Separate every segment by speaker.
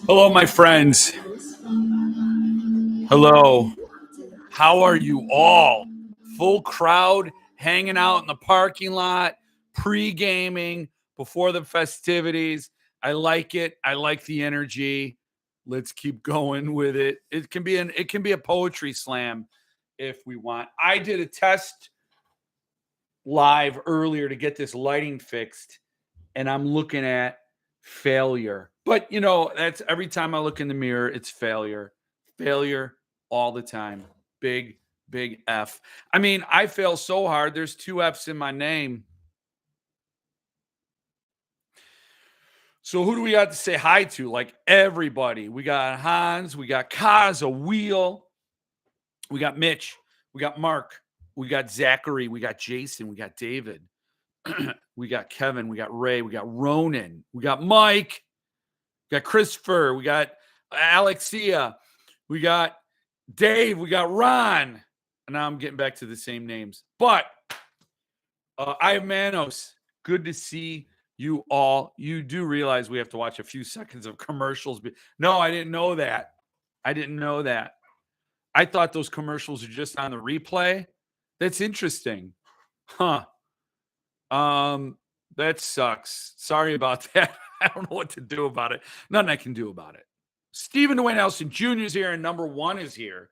Speaker 1: Hello, my friends. Hello. How are you all? Full crowd hanging out in the parking lot, pre-gaming before the festivities. I like it. I like the energy. Let's keep going with it. It can be a poetry slam if we want. I did a test live earlier to get this lighting fixed, and I'm looking at failure. But that's every time I look in the mirror, it's failure. Failure all the time. Big, big F. I mean, I fail so hard. There's two F's in my name. So who do we got to say hi to? Like everybody. We got Hans, we got Kaz, a wheel, we got Mitch, we got Mark, we got Zachary, we got Jason, we got David. We got Kevin, we got Ray, we got Ronan, we got Mike, we got Christopher, we got Alexia, we got Dave, we got Ron. And now I'm getting back to the same names. But I have Manos. Good to see you all. You do realize we have to watch a few seconds of commercials. No, I didn't know that. I didn't know that. I thought those commercials are just on the replay. That's interesting. Huh. That sucks. Sorry about that. I don't know what to do about it. Nothing I can do about it. Stephen Dwayne Nelson Jr. is here and number one is here.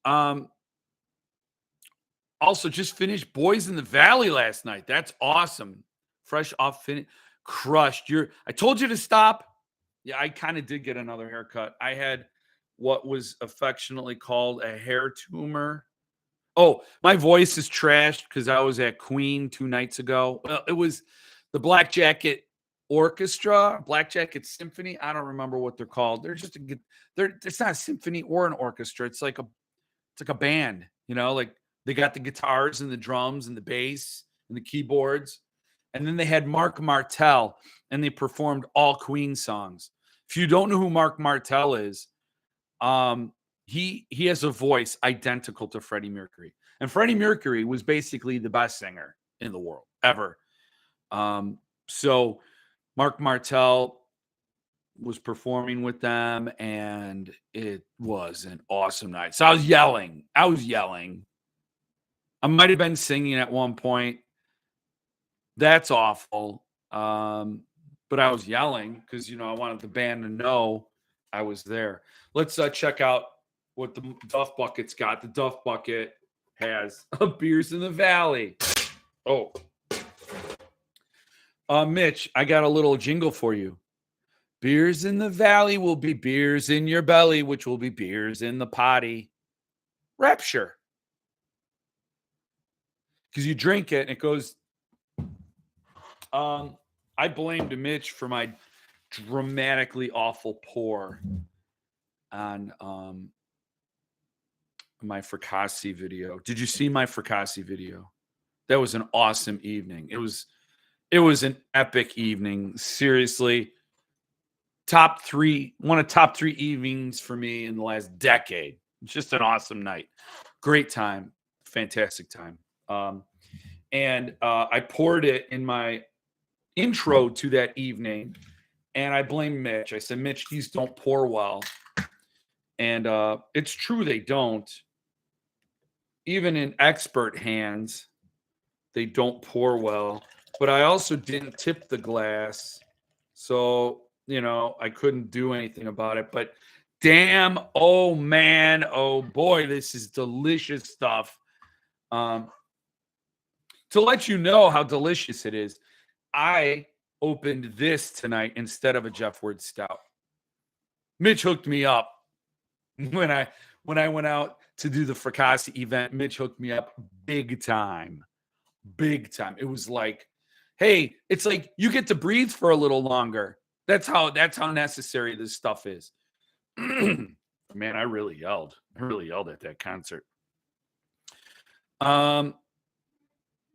Speaker 1: Also just finished Boys in the Valley last night. That's awesome. Fresh off finish. Crushed. I told you to stop. Yeah, I kind of did get another haircut. I had what was affectionately called a hair tumor. Oh, my voice is trashed because I was at Queen 2 nights ago. Well, it was the Black Jacket Orchestra, Black Jacket Symphony. I don't remember what they're called. They're just it's not a symphony or an orchestra. It's like a band, like they got the guitars and the drums and the bass and the keyboards. And then they had Mark Martel and they performed all Queen songs. If you don't know who Mark Martel is, he has a voice identical to Freddie Mercury. And Freddie Mercury was basically the best singer in the world ever. So Mark Martel was performing with them, and it was an awesome night. So I was yelling. I might have been singing at one point. That's awful. But I was yelling because, I wanted the band to know I was there. Let's check out what the Duff Bucket's got. The Duff Bucket has Beers in the Valley. Oh. Mitch, I got a little jingle for you. Beers in the valley will be beers in your belly, which will be beers in the potty. Rapture. Because you drink it and it goes. I blamed Mitch for my dramatically awful pour on my Fracassi video. Did you see my Fracassi video? That was an awesome evening. It was an epic evening. Seriously. One of top 3 evenings for me in the last decade. It's just an awesome night. Great time. Fantastic time. And I poured it in my intro to that evening, and I blamed Mitch. I said, Mitch, these don't pour well. And it's true they don't. Even in expert hands, they don't pour well. But I also didn't tip the glass. So, I couldn't do anything about it. But damn, oh man, oh boy, this is delicious stuff. To let you know how delicious it is, I opened this tonight instead of a Jeff Word Stout. Mitch hooked me up when I went out to do the Fracassi event. Mitch hooked me up big time. Big time. It was like, hey, it's like you get to breathe for a little longer. That's how necessary this stuff is. Man, I really yelled. At that concert.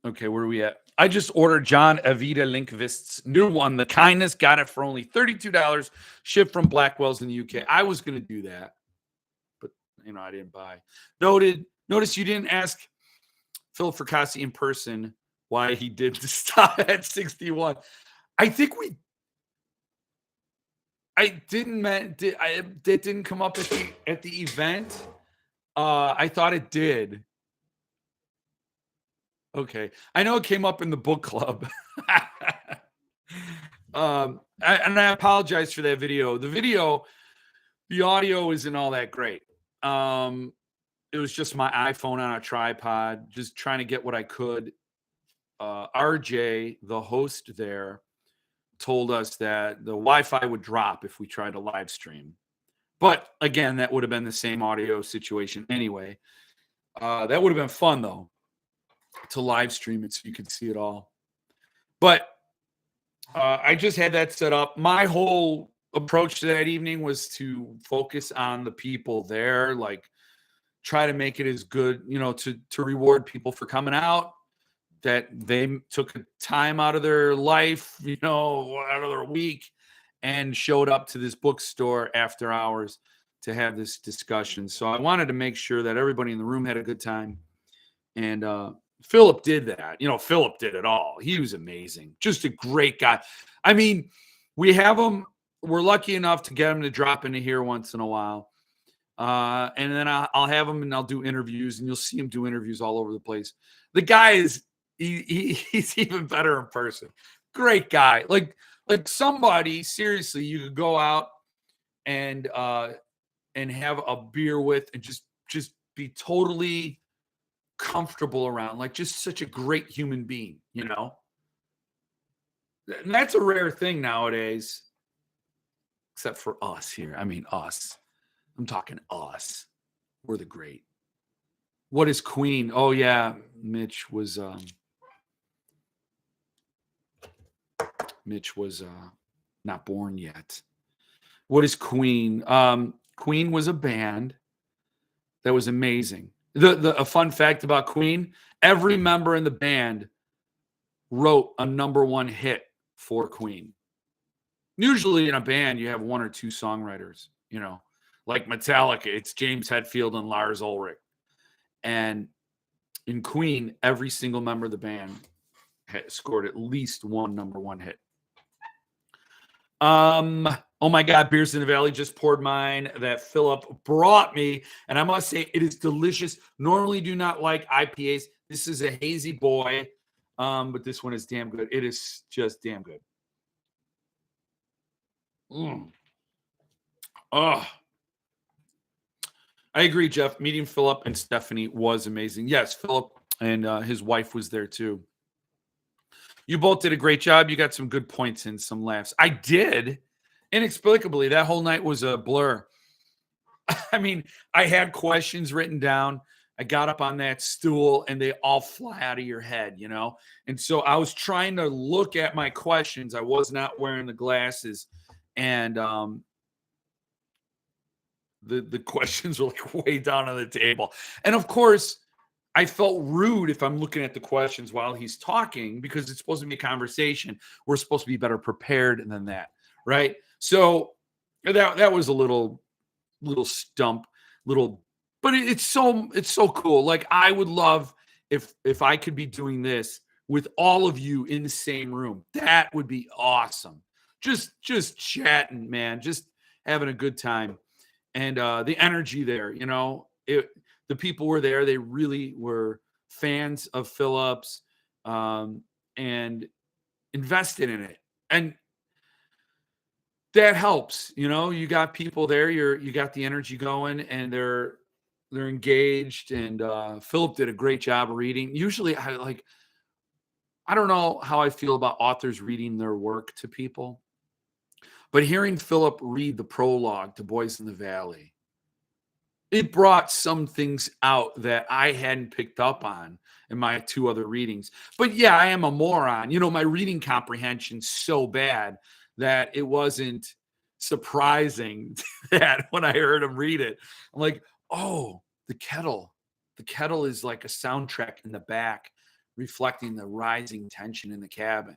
Speaker 1: Okay, where are we at? I just ordered John Avita Linkvist's new one. The Kindness, got it for only $32, shipped from Blackwell's in the UK. I was going to do that, but I didn't buy. Notice you didn't ask Phil Fracassi in person why he did to stop at 61. I think I didn't meant did I it didn't come up at the event. I thought it did. Okay. I know it came up in the book club. And I apologize for that video. The audio isn't all that great. It was just my iPhone on a tripod, just trying to get what I could. RJ, the host there, told us that the Wi-Fi would drop if we tried to live stream. But again, that would have been the same audio situation anyway. That would have been fun though, to live stream it so you could see it all. But I just had that set up. My whole approach to that evening was to focus on the people there, like try to make it as good, to reward people for coming out, that they took a time out of their life, out of their week, and showed up to this bookstore after hours to have this discussion. So I wanted to make sure that everybody in the room had a good time. And Philip did that. Philip did it all. He was amazing. Just a great guy. I mean, we have him. We're lucky enough to get him to drop into here once in a while. And then I'll have him and I'll do interviews, and you'll see him do interviews all over the place. The guy is he's even better in person. Great guy. Like somebody, seriously, you could go out and have a beer with and just be totally comfortable around, like just such a great human being, and that's a rare thing nowadays, except for us here. I mean, us. I'm talking us. We're the great. What is Queen? Oh yeah, Mitch was not born yet. What is Queen? Queen was a band that was amazing. A fun fact about Queen, every member in the band wrote a number one hit for Queen. Usually in a band, you have one or two songwriters, like Metallica, it's James Hetfield and Lars Ulrich. And in Queen, every single member of the band scored at least one number one hit. Oh my God, Beers in the Valley just poured mine that Philip brought me, and I must say it is delicious. Normally do not like IPAs. This is a hazy boy, but this one is damn good. It is just damn good. Oh, I agree, Jeff. Meeting Philip and Stephanie was amazing. Yes, Philip and his wife was there too. You both did a great job. You got some good points and some laughs. I did. Inexplicably, that whole night was a blur. I mean, I had questions written down. I got up on that stool and they all fly out of your head, And so I was trying to look at my questions. I was not wearing the glasses. And the questions were like way down on the table. And of course, I felt rude if I'm looking at the questions while he's talking, because it's supposed to be a conversation. We're supposed to be better prepared than that, right? So that was a little stump, but it's so cool. Like I would love if I could be doing this with all of you in the same room. That would be awesome. Just chatting, man, just having a good time. And the energy there, the people were there. They really were fans of Phillips and invested in it. And that helps, you got people there, you got the energy going, and they're engaged. And Philip did a great job of reading. Usually I don't know how I feel about authors reading their work to people, but hearing Philip read the prologue to Boys in the Valley, it brought some things out that I hadn't picked up on in my two other readings. But yeah, I am a moron. My reading comprehension's so bad that it wasn't surprising that when I heard him read it, I'm like, oh, the kettle is like a soundtrack in the back, reflecting the rising tension in the cabin.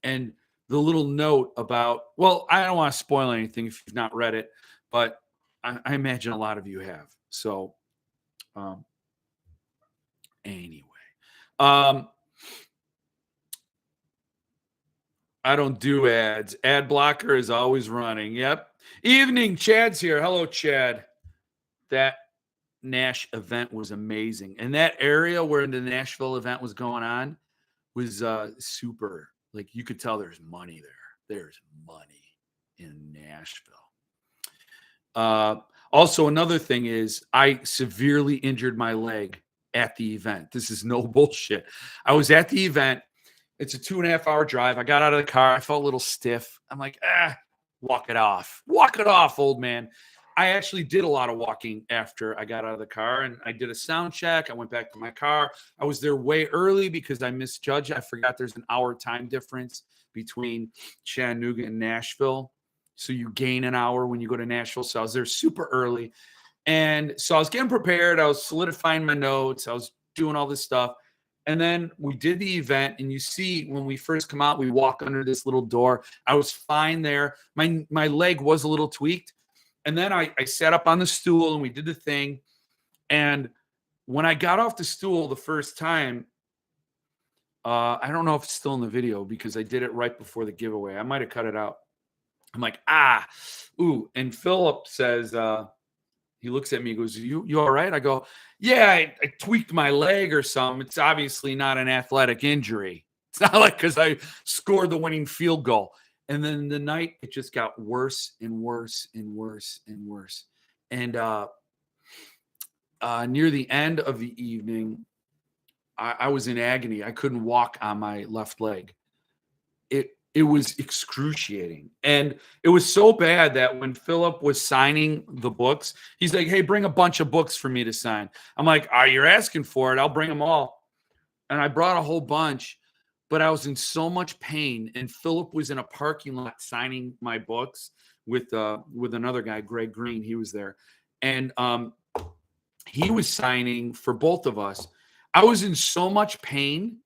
Speaker 1: And the little note about, well, I don't want to spoil anything if you've not read it, but I imagine a lot of you have. So anyway, I don't do ads. Ad blocker is always running. Yep. Evening, Chad's here. Hello, Chad. That Nash event was amazing. And that area where the Nashville event was going on was super. Like you could tell there's money there. There's money in Nashville. Also, another thing is I severely injured my leg at the event. This is no bullshit. I was at the event. It's a 2.5 hour drive. I got out of the car. I felt a little stiff. I'm like, walk it off. Walk it off, old man. I actually did a lot of walking after I got out of the car, and I did a sound check. I went back to my car. I was there way early because I misjudged. I forgot there's an hour time difference between Chattanooga and Nashville. So you gain an hour when you go to Nashville. So I was there super early. And so I was getting prepared. I was solidifying my notes. I was doing all this stuff. And then we did the event. And you see, when we first come out, we walk under this little door. I was fine there. My leg was a little tweaked. And then I sat up on the stool and we did the thing. And when I got off the stool the first time, I don't know if it's still in the video because I did it right before the giveaway. I might have cut it out. I'm like, ooh. And Philip says, he looks at me, he goes, you all right? I go, yeah, I tweaked my leg or something. It's obviously not an athletic injury. It's not like because I scored the winning field goal. And then the night, it just got worse and worse and worse and worse. And near the end of the evening, I was in agony. I couldn't walk on my left leg. It was excruciating. And it was so bad that when Philip was signing the books, he's like, hey, bring a bunch of books for me to sign. I'm like, you're asking for it. I'll bring them all. And I brought a whole bunch, but I was in so much pain. And Philip was in a parking lot signing my books with another guy, Greg Green. He was there. And he was signing for both of us. I was in so much pain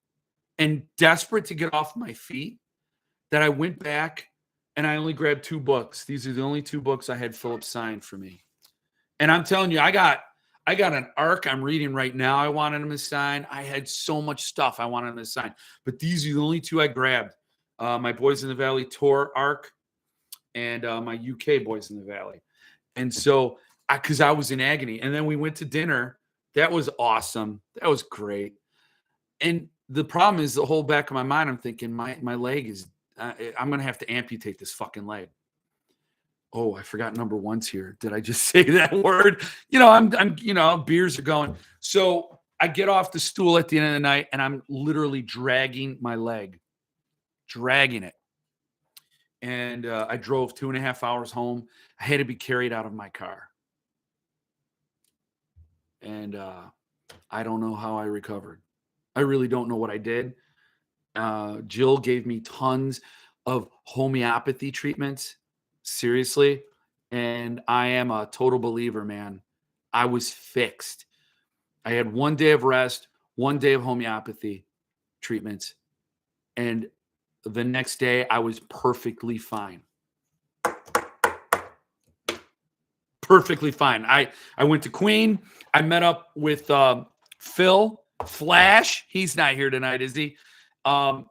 Speaker 1: and desperate to get off my feet that I went back and I only grabbed 2 books. These are the only 2 books I had Philip sign for me. And I'm telling you, I got an arc I'm reading right now I wanted him to sign. I had so much stuff I wanted him to sign. But these are the only 2 I grabbed. My Boys in the Valley tour arc and my UK Boys in the Valley. And so, because I was in agony. And then we went to dinner. That was awesome. That was great. And the problem is the whole back of my mind, I'm thinking my leg is I'm going to have to amputate this fucking leg. Oh, I forgot number 1's here. Did I just say that word? I'm beers are going. So I get off the stool at the end of the night and I'm literally dragging my leg, dragging it. And I drove 2.5 hours home. I had to be carried out of my car. And I don't know how I recovered. I really don't know what I did. Jill gave me tons of homeopathy treatments, seriously. And I am a total believer, man. I was fixed. I had 1 day of rest, 1 day of homeopathy treatments. And the next day I was perfectly fine. Perfectly fine. I went to Queen. I met up with Phil Flash. He's not here tonight, is he? I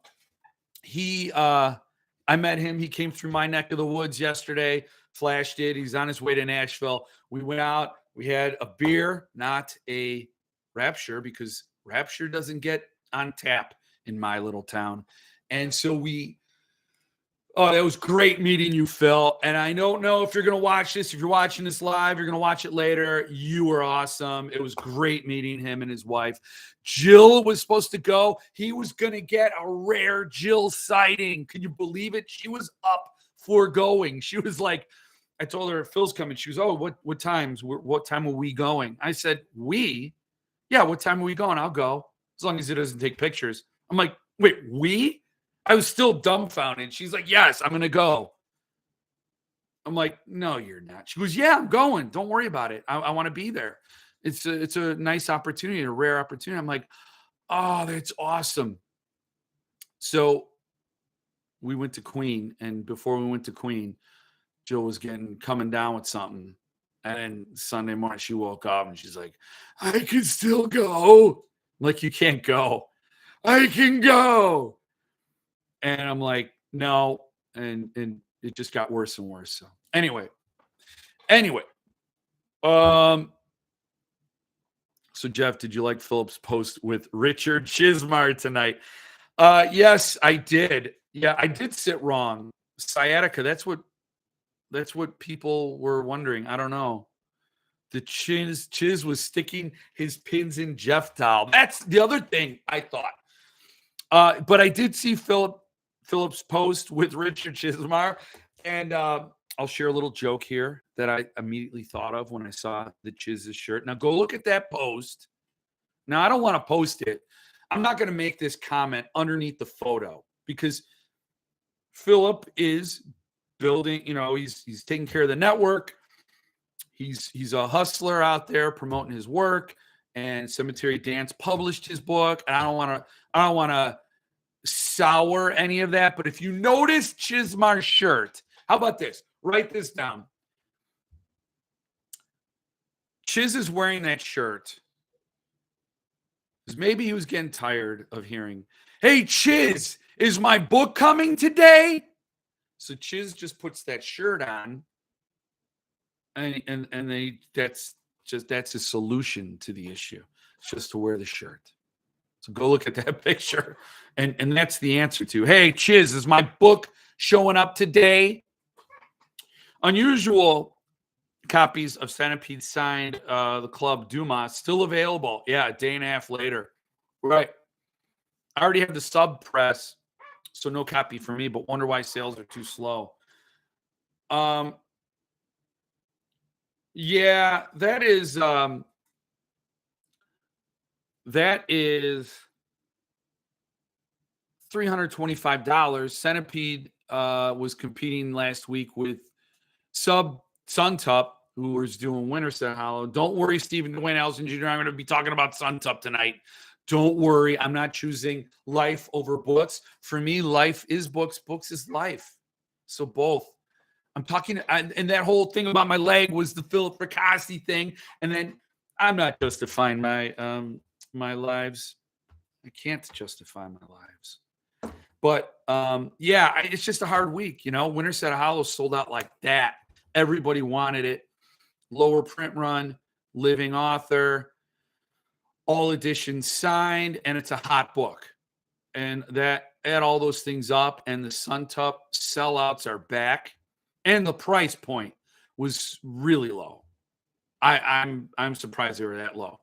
Speaker 1: met him. He came through my neck of the woods yesterday. Flash did. He's on his way to Nashville. We went out. We had a beer, not a Rapture, because Rapture doesn't get on tap in my little town. And so that was great meeting you, Phil. And I don't know if you're going to watch this. If you're watching this live, you're going to watch it later. You were awesome. It was great meeting him and his wife. Jill was supposed to go. He was going to get a rare Jill sighting. Can you believe it? She was up for going. She was like, I told her, Phil's coming. She was, what time are we going? I said, we? Yeah, what time are we going? I'll go. As long as it doesn't take pictures. I'm like, wait, we? I was still dumbfounded. She's like, yes, I'm going to go. I'm like, no, you're not. She goes, yeah, I'm going. Don't worry about it. I want to be there. It's a nice opportunity, a rare opportunity. I'm like, oh, that's awesome. So we went to Queen. And before we went to Queen, Jill was coming down with something. And then Sunday morning, she woke up and she's like, I can still go. I'm like, you can't go. I can go. And I'm like, No, and it just got worse and worse. So anyway, um, so Jeff, did you like Philip's post with Richard Chismar tonight? Yes, I did. Yeah, I did sit wrong. Sciatica. That's what people were wondering. I don't know. The Chiz was sticking his pins in Jeff Dahl. That's the other thing I thought. But I did see Philip's post with Richard Chismar, and I'll share a little joke here that I immediately thought of when I saw the Chiz's shirt. Now go look at that post. Now I don't want to post it. I'm not going to make this comment underneath the photo because Philip is building. He's taking care of the network. He's a hustler out there promoting his work. And Cemetery Dance published his book. And I don't want to sour any of that. But if you notice Chismar's shirt, how about this? Write this down. Chiz is wearing that shirt because maybe he was getting tired of hearing, "Hey, Chiz, is my book coming today?" So Chiz just puts that shirt on, and that's a solution to the issue. It's just to wear the shirt. So go look at that picture, and that's the answer to, "Hey, Chiz, is my book showing up today?" Unusual copies of Centipede signed the Club Dumas still available. Yeah, a day and a half later. Right. I already have the sub press, so no copy for me, but wonder why sales are too slow. Yeah, that is $325. Centipede was competing last week with Suntup, who was doing Winterset Hollow. Don't worry, Stephen Dwayne Allison Jr. I'm going to be talking about Suntup tonight. Don't worry. I'm not choosing life over books. For me, life is books. Books is life. So both. I'm talking, and that whole thing about my leg was the Philip Fracassi thing. And then I'm not justifying my lives. I can't justify my lives. But yeah, it's just a hard week. Winterset Hollow sold out like that. Everybody wanted it. Lower print run, living author, all editions signed, and it's a hot book. And that add all those things up, and the Suntup sellouts are back, and the price point was really low. I'm surprised they were that low.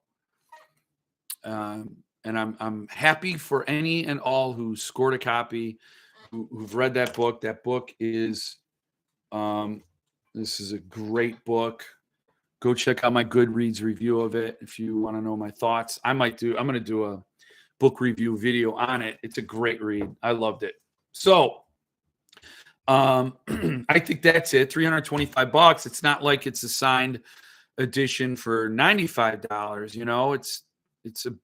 Speaker 1: And I'm happy for any and all who scored a copy, who've read that book. That book is this is a great book. Go check out my Goodreads review of it if you want to know my thoughts. I'm going to do a book review video on it. It's a great read. I loved it. So I think that's it. $325. It's not like it's a signed edition for $95. It's a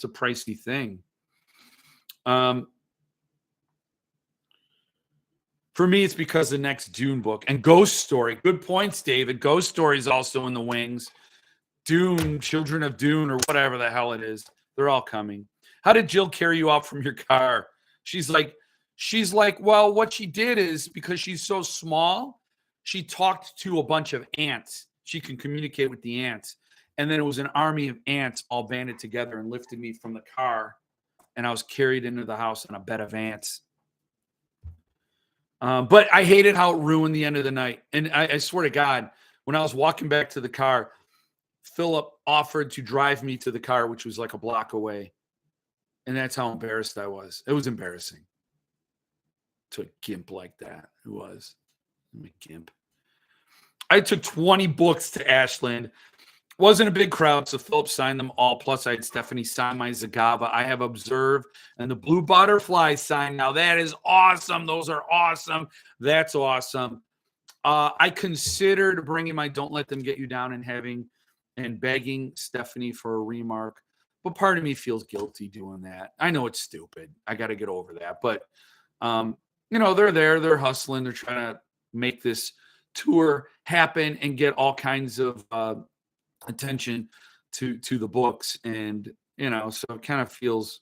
Speaker 1: pricey thing. For me, it's because the next Dune book and Ghost Story. Good points, David. Ghost Story is also in the wings. Dune, Children of Dune, or whatever the hell it is. They're all coming. How did Jill carry you out from your car? She's like, well, what she did is because she's so small, she talked to a bunch of ants. She can communicate with the ants. And then it was an army of ants all banded together and lifted me from the car. And I was carried into the house on a bed of ants. But I hated how it ruined the end of the night. And I swear to God, when I was walking back to the car, Philip offered to drive me to the car, which was like a block away. And that's how embarrassed I was. It was embarrassing to a gimp like that. Who was? I'm a gimp. I took 20 books to Ashland. Wasn't a big crowd, so Philip signed them all. Plus, I had Stephanie sign my Zagava. I have Observe and the Blue Butterfly signed. Now, that is awesome. Those are awesome. That's awesome. I considered bringing my Don't Let Them Get You Down and begging Stephanie for a remark. But part of me feels guilty doing that. I know it's stupid. I got to get over that. But, they're there. They're hustling. They're trying to make this tour happen and get all kinds of attention to the books. And, so it kind of feels,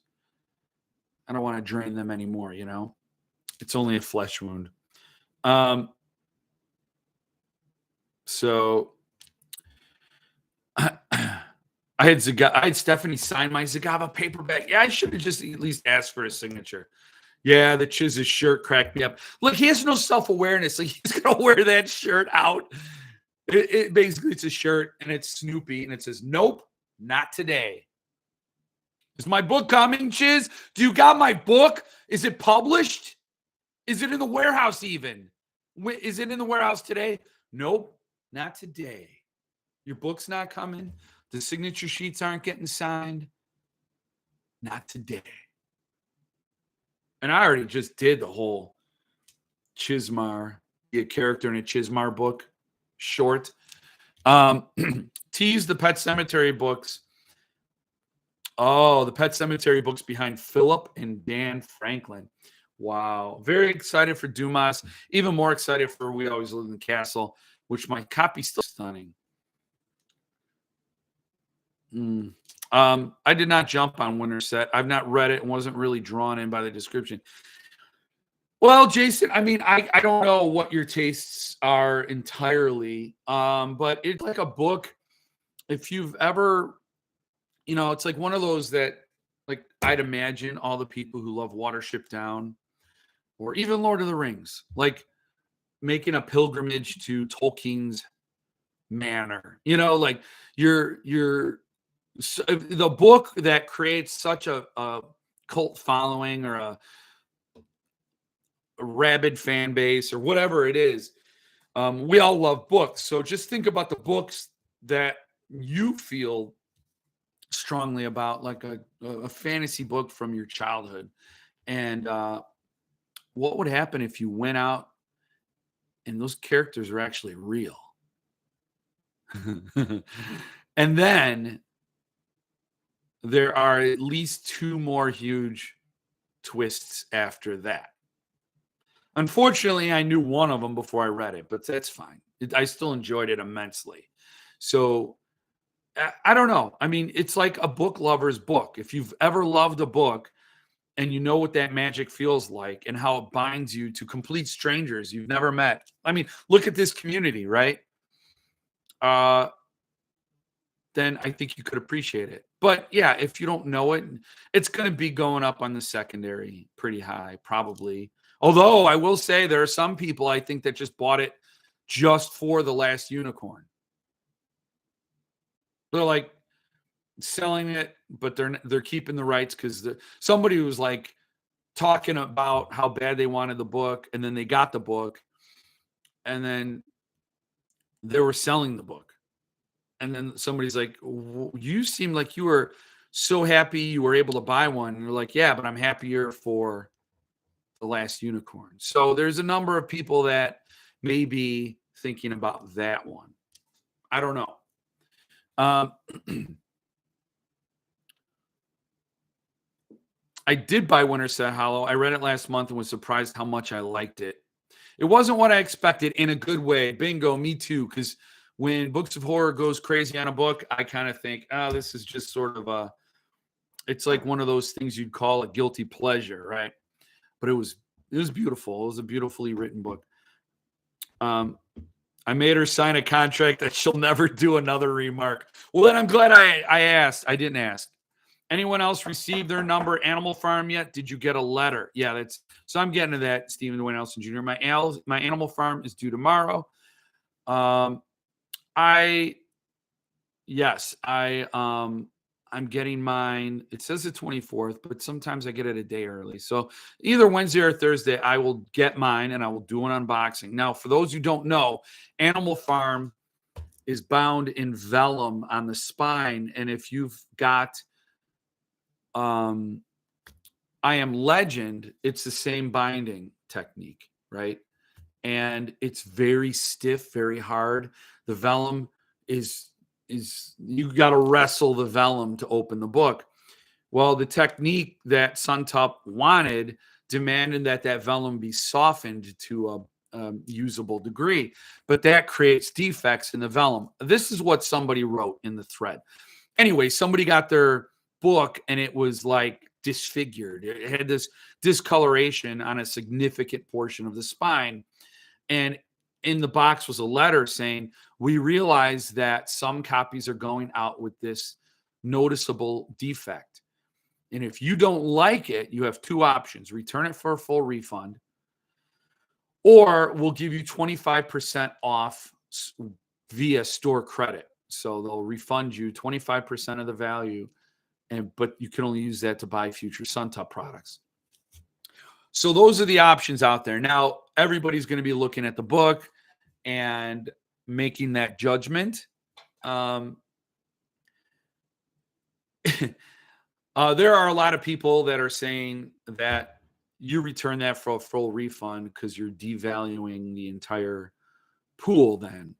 Speaker 1: I don't want to drain them anymore, It's only a flesh wound. So I had Stephanie sign my Zagava paperback. Yeah, I should have just at least asked for a signature. Yeah, the Chiz's shirt cracked me up. Look, he has no self-awareness. Like, he's gonna wear that shirt out. It basically, it's a shirt and it's Snoopy and it says, "Nope, not today." Is my book coming, Chiz? Do you got my book? Is it published? Is it in the warehouse even? Is it in the warehouse today? Nope, not today. Your book's not coming. The signature sheets aren't getting signed. Not today. And I already just did the whole Chizmar, be a character in a Chizmar book, short. Tease the Pet Cemetery books. Oh, the Pet Cemetery books behind Philip and Dan Franklin. Wow. Very excited for Dumas. Even more excited for We Always Live in the Castle, which my copy's still stunning. I did not jump on Winterset. I've not read it and wasn't really drawn in by the description. Well, Jason, I mean, I don't know what your tastes are entirely, but it's like a book. If you've ever, it's like one of those that, like, I'd imagine all the people who love Watership Down or even Lord of the Rings, like making a pilgrimage to Tolkien's manor. Like you're the book that creates such a cult following or a rabid fan base or whatever it is. We all love books. So just think about the books that you feel strongly about, like a fantasy book from your childhood. And what would happen if you went out and those characters are actually real? And then there are at least 2 more huge twists after that. Unfortunately, I knew one of them before I read it, but that's fine. I still enjoyed it immensely. So I don't know. I mean, it's like a book lover's book. If you've ever loved a book and you know what that magic feels like and how it binds you to complete strangers you've never met. I mean, look at this community, right? Then I think you could appreciate it. But yeah, if you don't know it, it's going to be going up on the secondary pretty high, probably. Although I will say there are some people I think that just bought it just for The Last Unicorn. They're like selling it, but they're keeping the rights because somebody was like talking about how bad they wanted the book, and then they got the book, and then they were selling the book. And then somebody's like, you seem like you were so happy you were able to buy one. And you're like, yeah, but I'm happier for The Last Unicorn. So there's a number of people that may be thinking about that one. I don't know. I did buy Winterset Hollow. I read it last month and was surprised how much I liked it. It wasn't what I expected in a good way. Bingo, me too. Because when Books of Horror goes crazy on a book, I kind of think, oh, this is just sort of it's like one of those things you'd call a guilty pleasure, right? But it was beautiful. It was a beautifully written book. I made her sign a contract that she'll never do another remark. Well, then I'm glad I asked. I didn't ask. Anyone else received their number, Animal Farm, yet? Did you get a letter? Yeah, so I'm getting to that, Stephen Dwayne Nelson Jr. My Animal Farm is due tomorrow. I'm getting mine. It says the 24th, but sometimes I get it a day early. So either Wednesday or Thursday, I will get mine and I will do an unboxing. Now, for those who don't know, Animal Farm is bound in vellum on the spine. And if you've got I Am Legend, it's the same binding technique, right? And it's very stiff, very hard. The vellum is you got to wrestle the vellum to open the book. Well, the technique that Suntop wanted demanded that vellum be softened to a usable degree, but that creates defects in the vellum. This is what somebody wrote in the thread. Anyway, somebody got their book and it was like disfigured. It had this discoloration on a significant portion of the spine. And in the box was a letter saying, we realize that some copies are going out with this noticeable defect. And if you don't like it, you have two options: return it for a full refund, or we'll give you 25% off via store credit. So they'll refund you 25% of the value, but you can only use that to buy future Suntop products. So those are the options out there. Now, everybody's going to be looking at the book and making that judgment. There are a lot of people that are saying that you return that for a full refund because you're devaluing the entire pool then.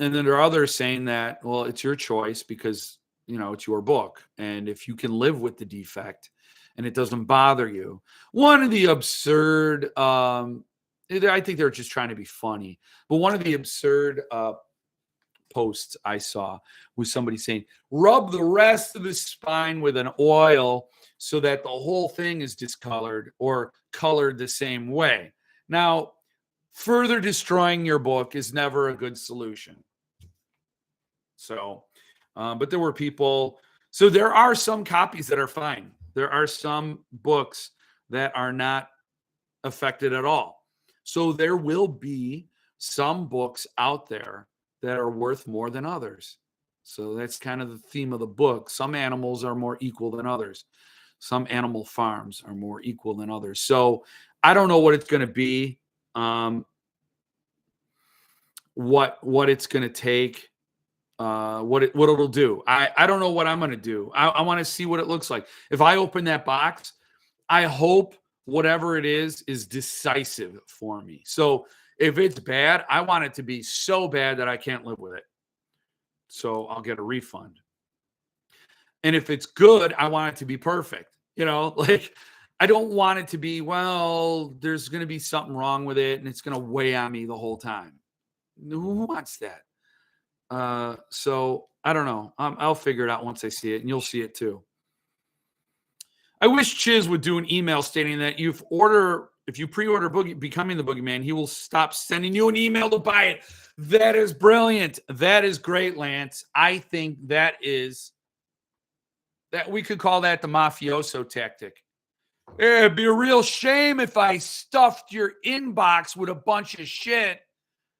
Speaker 1: And then there are others saying that, well, it's your choice because, it's your book. And if you can live with the defect and it doesn't bother you. One of the absurd, I think they're just trying to be funny, but one of the absurd posts I saw was somebody saying, rub the rest of the spine with an oil so that the whole thing is discolored or colored the same way. Now, further destroying your book is never a good solution. So, but there were people, so there are some copies that are fine. There are some books that are not affected at all. So there will be some books out there that are worth more than others. So that's kind of the theme of the book. Some animals are more equal than others. Some animal farms are more equal than others. So I don't know what it's going to be, what it's going to take, what it'll do. I don't know what I'm going to do. I want to see what it looks like. If I open that box, I hope whatever it is decisive for me. So if it's bad, I want it to be so bad that I can't live with it. So I'll get a refund. And if it's good, I want it to be perfect. Like I don't want it to be, well, there's going to be something wrong with it and it's going to weigh on me the whole time. Who wants that? So I don't know. I'll figure it out once I see it, and you'll see it too. I wish Chiz would do an email stating that if you pre-order Becoming the Boogeyman, he will stop sending you an email to buy it. That is brilliant. That is great, Lance. I think that we could call that the mafioso tactic. It'd be a real shame if I stuffed your inbox with a bunch of shit.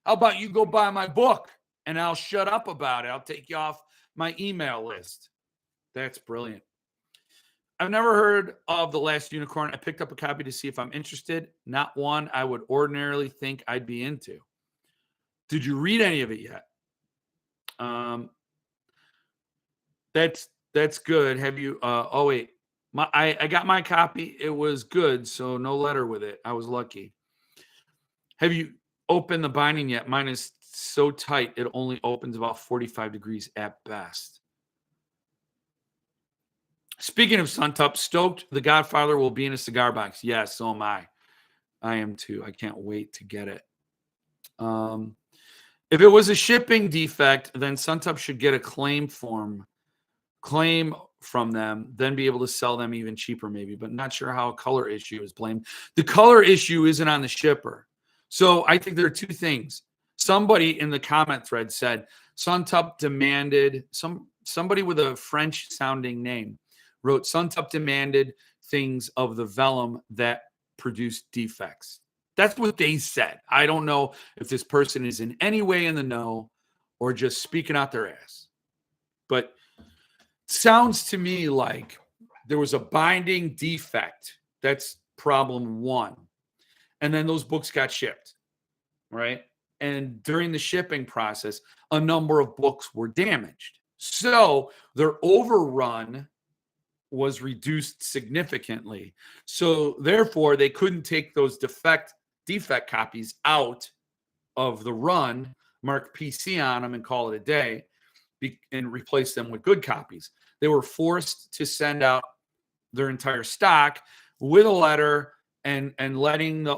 Speaker 1: How about you go buy my book and I'll shut up about it. I'll take you off my email list. That's brilliant. I've never heard of The Last Unicorn. I picked up a copy to see if I'm interested. Not one I would ordinarily think I'd be into. Did you read any of it yet? That's good. Have you? Oh wait, I got my copy. It was good, so no letter with it. I was lucky. Have you opened the binding yet? Mine is so tight it only opens about 45 degrees at best. Speaking of Suntop, stoked The Godfather will be in a cigar box. Yes, so am I. I am too. I can't wait to get it. If it was a shipping defect, then Suntop should get a claim from them, then be able to sell them even cheaper maybe, but not sure how a color issue is blamed. The color issue isn't on the shipper. So I think there are two things. Somebody in the comment thread said Suntop demanded, somebody with a French sounding name wrote, Suntop demanded things of the vellum that produced defects. That's what they said. I don't know if this person is in any way in the know or just speaking out their ass. But sounds to me like there was a binding defect. That's problem one. And then those books got shipped, right? And during the shipping process, a number of books were damaged. So their overrun was reduced significantly. So therefore, they couldn't take those defect copies out of the run, mark PC on them and call it a day, and replace them with good copies. They were forced to send out their entire stock with a letter and letting the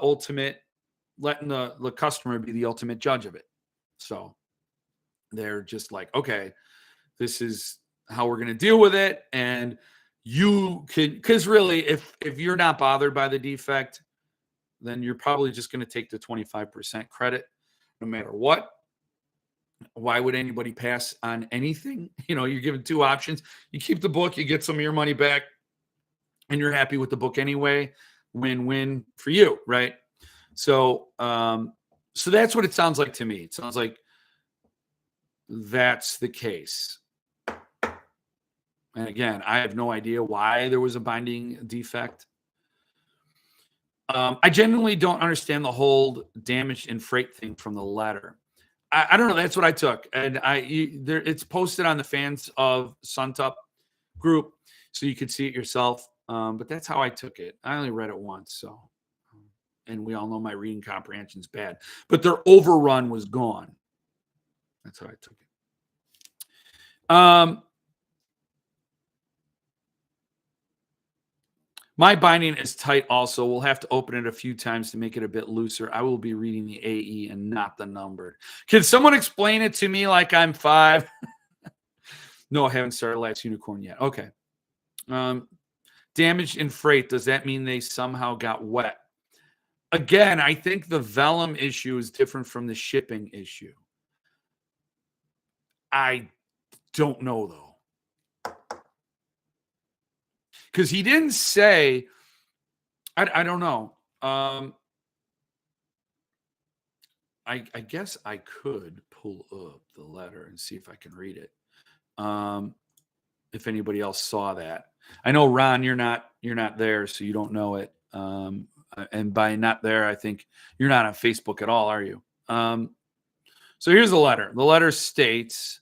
Speaker 1: customer be the ultimate judge of it. So they're just like, okay, this is how we're going to deal with it. And you can, because really, if you're not bothered by the defect, then you're probably just going to take the 25% credit no matter what. Why would anybody pass on anything? You're given two options. You keep the book, you get some of your money back, and you're happy with the book anyway. Win-win for you, right? So that's what it sounds like to me. It sounds like that's the case. And again, I have no idea why there was a binding defect. I genuinely don't understand the whole damaged in freight thing from the letter. I don't know. That's what I took, and it's posted on the Fans of Suntup group, so you could see it yourself. But that's how I took it. I only read it once, so, and we all know my reading comprehension's bad. But their overrun was gone. That's how I took it. My binding is tight also. We'll have to open it a few times to make it a bit looser. I will be reading the AE and not the numbered. Can someone explain it to me like I'm 5? No, I haven't started Last Unicorn yet. Okay. Damaged in freight. Does that mean they somehow got wet? Again, I think the vellum issue is different from the shipping issue. I don't know, though. Because he didn't say, I don't know. I guess I could pull up the letter and see if I can read it. If anybody else saw that. I know, Ron, you're not there, so you don't know it. And by not there, I think you're not on Facebook at all, are you? So here's the letter. The letter states,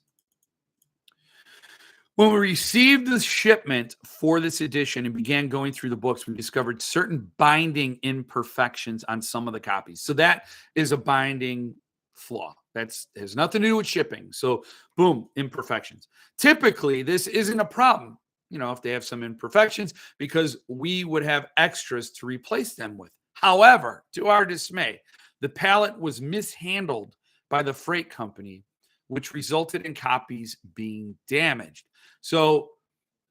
Speaker 1: when we received the shipment for this edition and began going through the books, we discovered certain binding imperfections on some of the copies. So that is a binding flaw. That has nothing to do with shipping. So boom, imperfections. Typically, this isn't a problem, if they have some imperfections, because we would have extras to replace them with. However, to our dismay, the pallet was mishandled by the freight company, which resulted in copies being damaged. So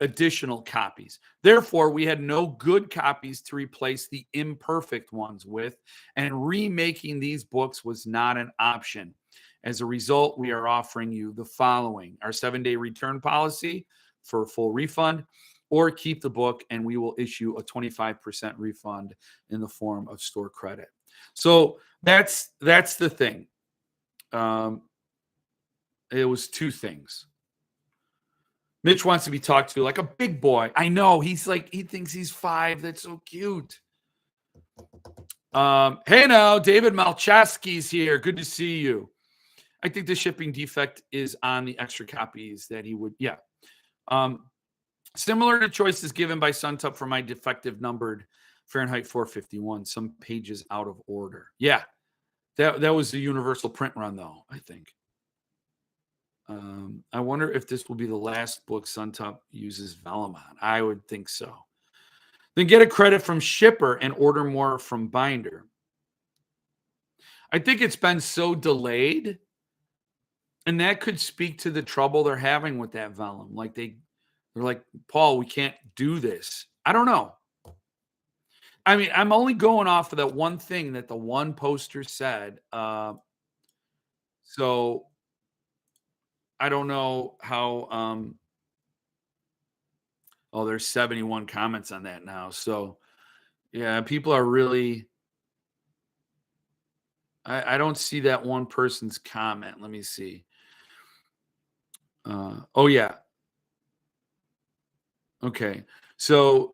Speaker 1: additional copies. Therefore, we had no good copies to replace the imperfect ones with, and remaking these books was not an option. As a result, we are offering you the following: our 7-day return policy for a full refund, or keep the book and we will issue a 25% refund in the form of store credit. So that's the thing. It was two things. Mitch wants to be talked to like a big boy. I know. He's like, he thinks he's 5. That's so cute. Hey now, David Malchaski's here. Good to see you. I think the shipping defect is on the extra copies that he would, yeah. Similar to choices given by Suntup for my defective numbered Fahrenheit 451, some pages out of order. Yeah, that was the universal print run, though, I think. I wonder if this will be the last book Suntup uses vellum on. I would think so. Then get a credit from shipper and order more from binder. I think it's been so delayed, and that could speak to the trouble they're having with that vellum. Like they're like, Paul, we can't do this. I don't know. I mean, I'm only going off of that one thing that the one poster said. So I don't know how. Oh, there's 71 comments on that now. So yeah, people are really. I don't see that one person's comment. Let me see. Oh yeah. Okay. So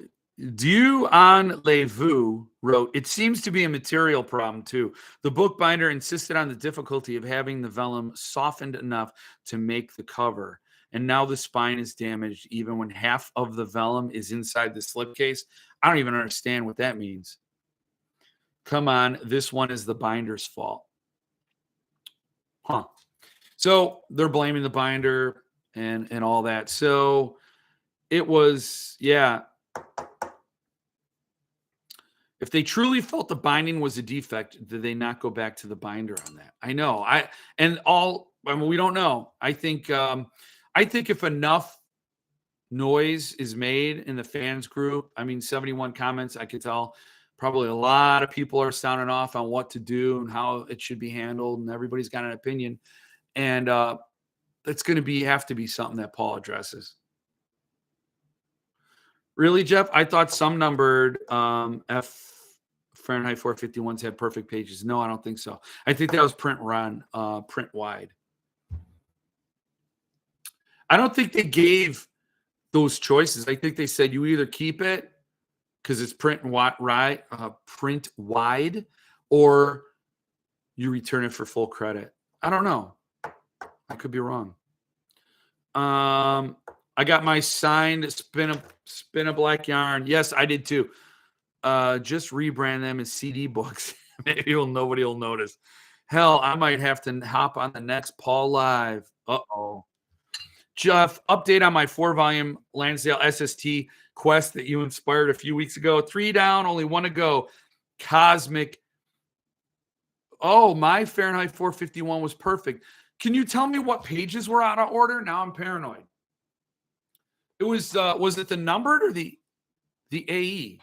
Speaker 1: Dieu on Levu wrote, it seems to be a material problem too. The bookbinder insisted on the difficulty of having the vellum softened enough to make the cover. And now the spine is damaged even when half of the vellum is inside the slipcase. I don't even understand what that means. Come on, this one is the binder's fault. Huh. So they're blaming the binder and all that. So it was, yeah. If they truly felt the binding was a defect, did they not go back to the binder on that? I know. I mean, we don't know. I think if enough noise is made in the fans group. I mean, 71 comments, I could tell probably a lot of people are sounding off on what to do and how it should be handled, and everybody's got an opinion. And it's going to have to be something that Paul addresses. Really, Jeff? I thought some numbered F Fahrenheit 451s had perfect pages. No, I don't think so. I think that was print run, print wide. I don't think they gave those choices. I think they said you either keep it because it's print wide, or you return it for full credit. I don't know. I could be wrong. I got my signed spin a black yarn. Yes, I did too. Just rebrand them as CD books. Maybe nobody will notice. Hell, I might have to hop on the next Paul Live. Uh-oh. Jeff, update on my 4-volume Lansdale SST quest that you inspired a few weeks ago. 3 down, only 1 to go. Cosmic. Oh, my Fahrenheit 451 was perfect. Can you tell me what pages were out of order? Now I'm paranoid. It was it the numbered or the AE?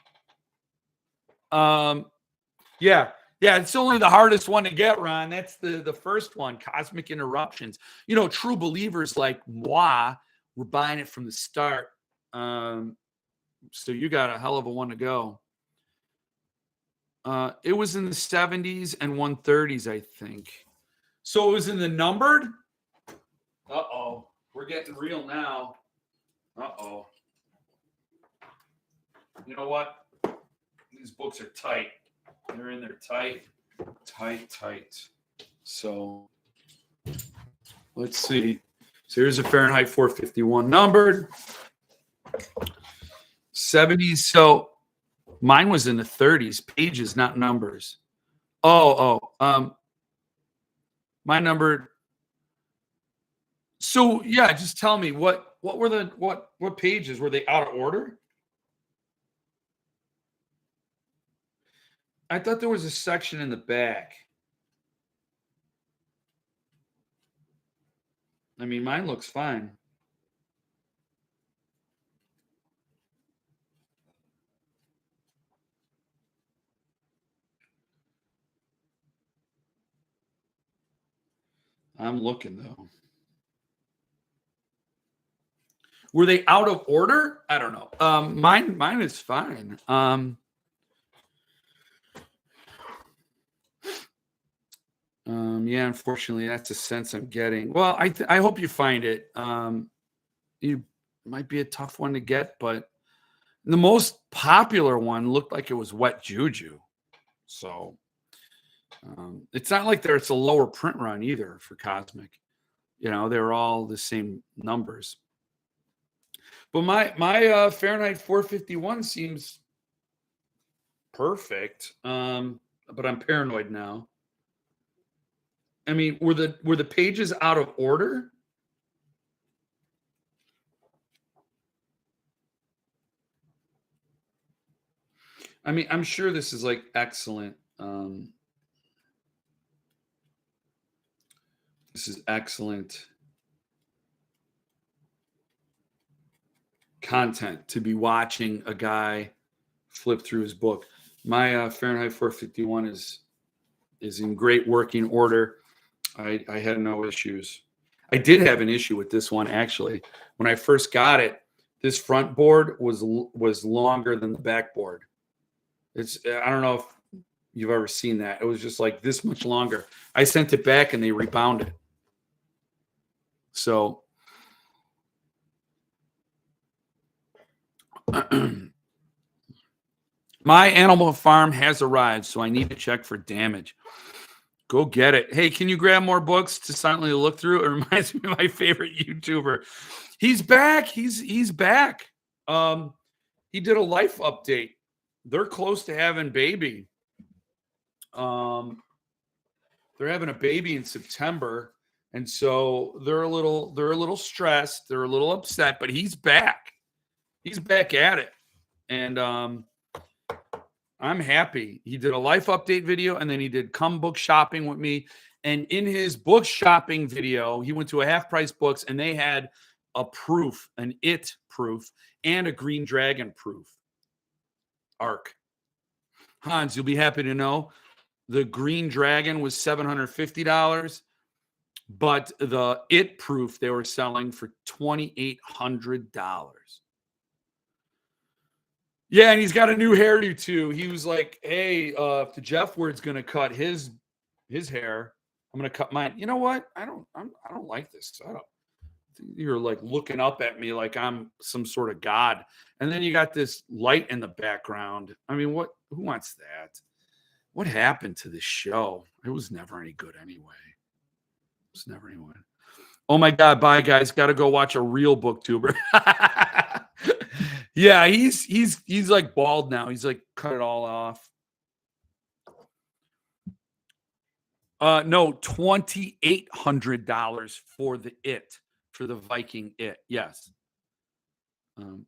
Speaker 1: Yeah, it's only the hardest one to get, Ron. That's the first one, Cosmic Interruptions. You know, true believers like moi were buying it from the start. So you got a hell of a one to go. It was in the 70s and 130s, I think. So it was in the numbered? Uh-oh. We're getting real now. Uh-oh. You know what? These books are tight. They're in there tight. So let's see. So here's a Fahrenheit 451 numbered. 70s. So mine was in the 30s. Pages, not numbers. My number. So yeah, just tell me what were the what pages were they out of order? I thought there was a section in the back. I mean, mine looks fine. I'm looking though. Were they out of order? I don't know. Mine is fine. Yeah, unfortunately, that's the sense I'm getting. Well, I hope you find it. You might be a tough one to get, but the most popular one looked like it was Wet Juju. So it's not like it's a lower print run either for Cosmic. You know, they're all the same numbers. But my Fahrenheit 451 seems perfect. But I'm paranoid now. I mean, were the pages out of order? I mean, I'm sure this is like excellent. This is excellent content to be watching a guy flip through his book. My Fahrenheit 451 is in great working order. I had no issues. I did have an issue with this one, actually. When I first got it, this front board was longer than the back board. I don't know if you've ever seen that. It was just like this much longer. I sent it back and they rebound it. So my Animal Farm has arrived, so I need to check for damage. Go get it. Hey, can you grab more books to silently look through? It reminds me of my favorite YouTuber. He's back. He's back. He did a life update. They're close to having baby. They're having a baby in September, and so they're a little stressed. They're a little upset, but he's back. He's back at it, and I'm happy. He did a life update video, and then he did come book shopping with me. And in his book shopping video, he went to a Half Price Books, and they had a proof, an It proof, and a Green Dragon proof arc. Hans, you'll be happy to know the Green Dragon was $750, but the It proof they were selling for $2,800. Yeah, and he's got a new hairdo too. He was like, "Hey, if the Jeff Word's gonna cut his hair, I'm gonna cut mine." You know what? I don't like this setup. You're like looking up at me like I'm some sort of god, and then you got this light in the background. I mean, what? Who wants that? What happened to this show? It was never any good anyway. It was never anyone. Oh my God, bye guys. Got to go watch a real booktuber. Yeah, he's like bald now. He's like cut it all off. No, $2,800 for the Viking It. Yes.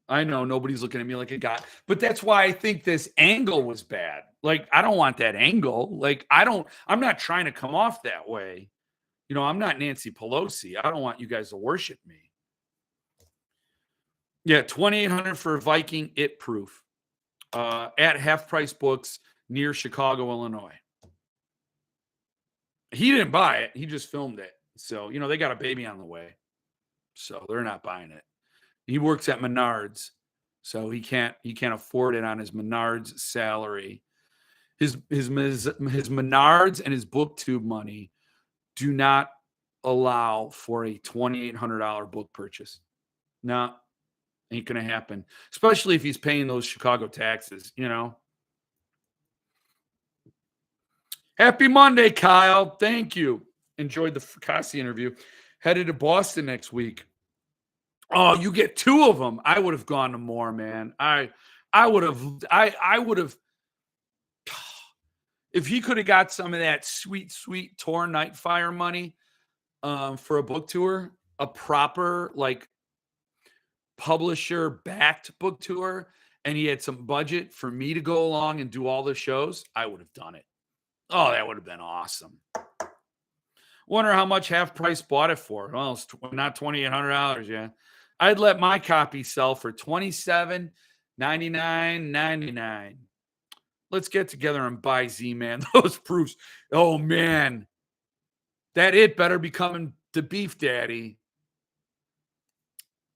Speaker 1: I know nobody's looking at me like a guy, but that's why I think this angle was bad. Like, I don't want that angle. Like, I'm not trying to come off that way. You know, I'm not Nancy Pelosi. I don't want you guys to worship me. Yeah, $2,800 for Viking It proof at Half Price Books near Chicago, Illinois. He didn't buy it. He just filmed it. So, you know, they got a baby on the way. So they're not buying it. He works at Menards. So he can't afford it on his Menards salary. His Menards and his BookTube money do not allow for a $2,800 book purchase. No, ain't gonna happen. Especially if he's paying those Chicago taxes, you know. Happy Monday, Kyle. Thank you. Enjoyed the Fracassi interview. Headed to Boston next week. Oh, you get two of them. I would have gone to more, man. I would have. If he could have got some of that sweet, sweet Tor Nightfire money for a book tour, a proper like publisher backed book tour, and he had some budget for me to go along and do all the shows, I would have done it. Oh, that would have been awesome. Wonder how much Half Price bought it for. Well, it's not $2,800, yeah. I'd let my copy sell for $27.99.99. Let's get together and buy Z-Man those proofs. Oh, man. That It better be coming to Beef Daddy.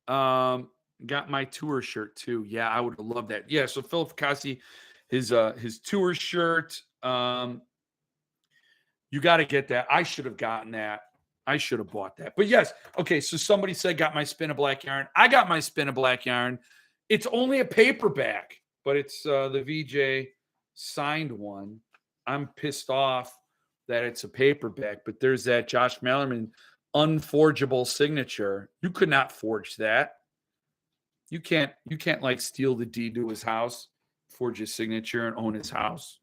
Speaker 1: Got my tour shirt, too. Yeah, I would have loved that. Yeah, so Philip Cassi, his tour shirt. You got to get that. I should have gotten that. I should have bought that. But yes, okay, so somebody said got my Spin of Black Yarn. I got my Spin of Black Yarn. It's only a paperback, but it's the VJ signed one. I'm pissed off that it's a paperback, but there's that Josh Mallerman unforgeable signature. You could not forge that. You can't like steal the deed to his house, forge his signature, and own his house.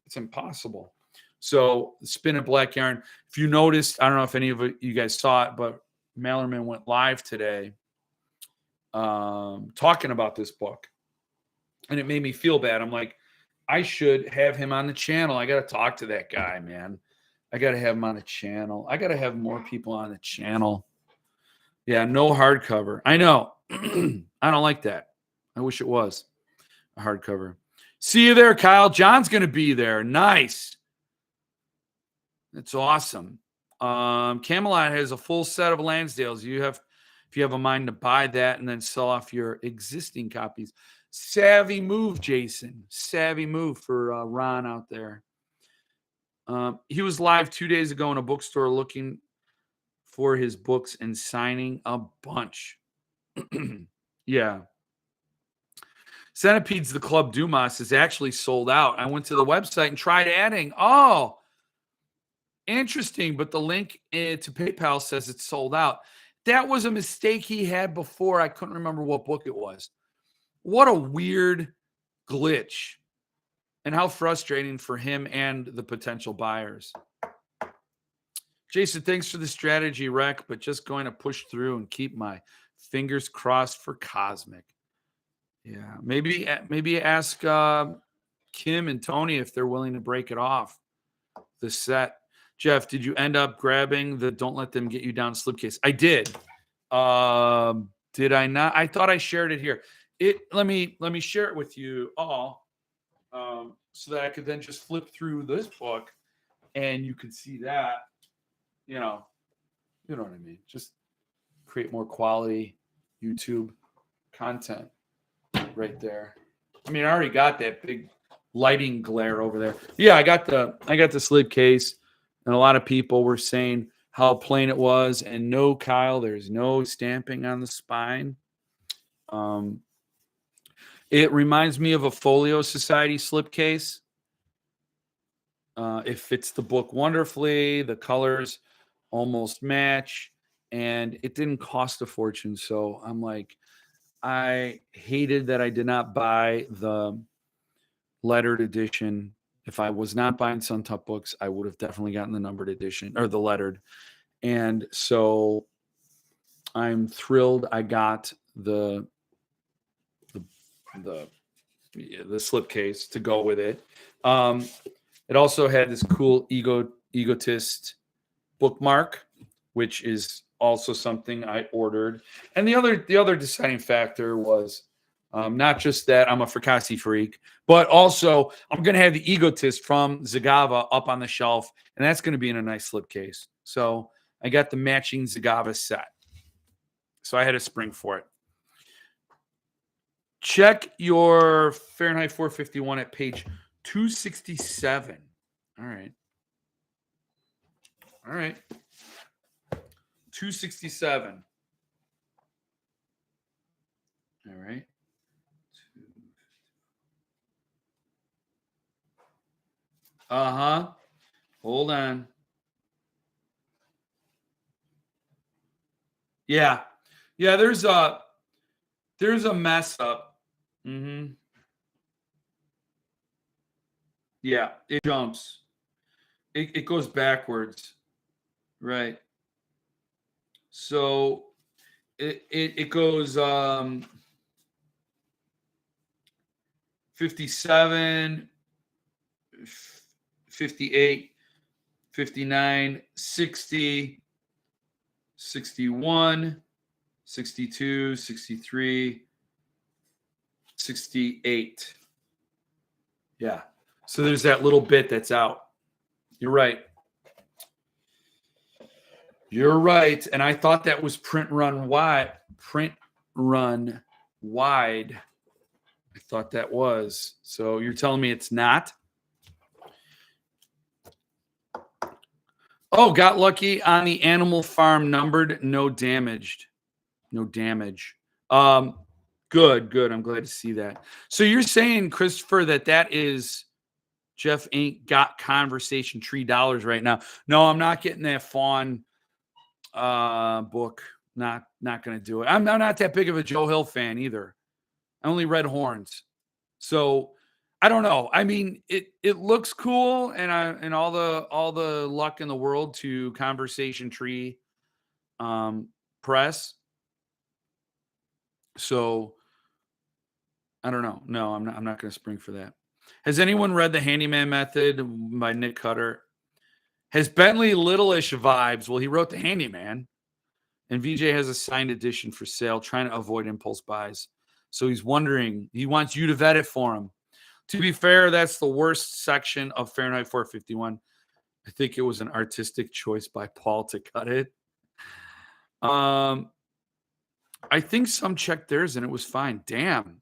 Speaker 1: It's impossible. So Spin of Black Yarn. If you noticed, I don't know if any of you guys saw it, but Mallerman went live today talking about this book. And it made me feel bad. I'm like, I should have him on the channel. I got to talk to that guy, man. I got to have him on the channel. I got to have more people on the channel. Yeah, no hardcover. I know. I don't like that. I wish it was a hardcover. See you there, Kyle. John's going to be there. Nice. That's awesome. Camelot has a full set of Lansdales. If you have a mind to buy that and then sell off your existing copies. Savvy move, Jason. Savvy move for Ron out there. He was live 2 days ago in a bookstore looking for his books and signing a bunch. Yeah. Centipedes, the Club Dumas is actually sold out. I went to the website and tried adding. Oh, interesting. But the link to PayPal says it's sold out. That was a mistake he had before. I couldn't remember what book it was. What a weird glitch. And how frustrating for him and the potential buyers. Jason, thanks for the strategy, Rec, but just going to push through and keep my fingers crossed for Cosmic. Yeah, maybe ask Kim and Tony if they're willing to break it off. The set. Jeff, did you end up grabbing the Don't Let Them Get You Down slipcase? I did. Did I not? I thought I shared it here. Let me share it with you all, so that I could then just flip through this book and you can see that, you know, what I mean. Just create more quality YouTube content right there. I mean, I already got that big lighting glare over there. Yeah, I got the slipcase, and a lot of people were saying how plain it was. And no, Kyle, there's no stamping on the spine. It reminds me of a Folio Society slipcase. It fits the book wonderfully. The colors almost match, and it didn't cost a fortune. So I'm like, I hated that I did not buy the lettered edition. If I was not buying Suntup books, I would have definitely gotten the numbered edition or the lettered. And so I'm thrilled I got the slipcase to go with it. It also had this cool egotist bookmark, which is also something I ordered. And the other deciding factor was not just that I'm a Fracassi freak, but also I'm going to have the egotist from Zagava up on the shelf, and that's going to be in a nice slipcase. So I got the matching Zagava set. So I had a spring for it. Check your Fahrenheit 451 at page 267. All right. 267. All right. Hold on. Yeah. There's a mess up. Yeah, it jumps. It goes backwards. Right. So it goes 57, 58, 59, 60, 61, 62, 63, 68. Yeah. So there's that little bit that's out. You're right. And I thought that was print run wide. I thought that was. So you're telling me it's not? Oh, got lucky on the Animal Farm numbered, no damage. Good. I'm glad to see that. So you're saying, Christopher, that is Jeff ain't got conversation $3 right now. No, I'm not getting that fawn book. Not going to do it. I'm not that big of a Joe Hill fan either. I only read Horns. So I don't know. I mean, it looks cool, and all the luck in the world to Conversation Tree Press. So I don't know. No, I'm not going to spring for that. Has anyone read The Handyman Method by Nick Cutter? Has Bentley Littleish vibes? Well, he wrote The Handyman, and VJ has a signed edition for sale, trying to avoid impulse buys. So he's wondering, he wants you to vet it for him. To be fair, that's the worst section of Fahrenheit 451. I think it was an artistic choice by Paul to cut it. I think some checked theirs and it was fine. Damn.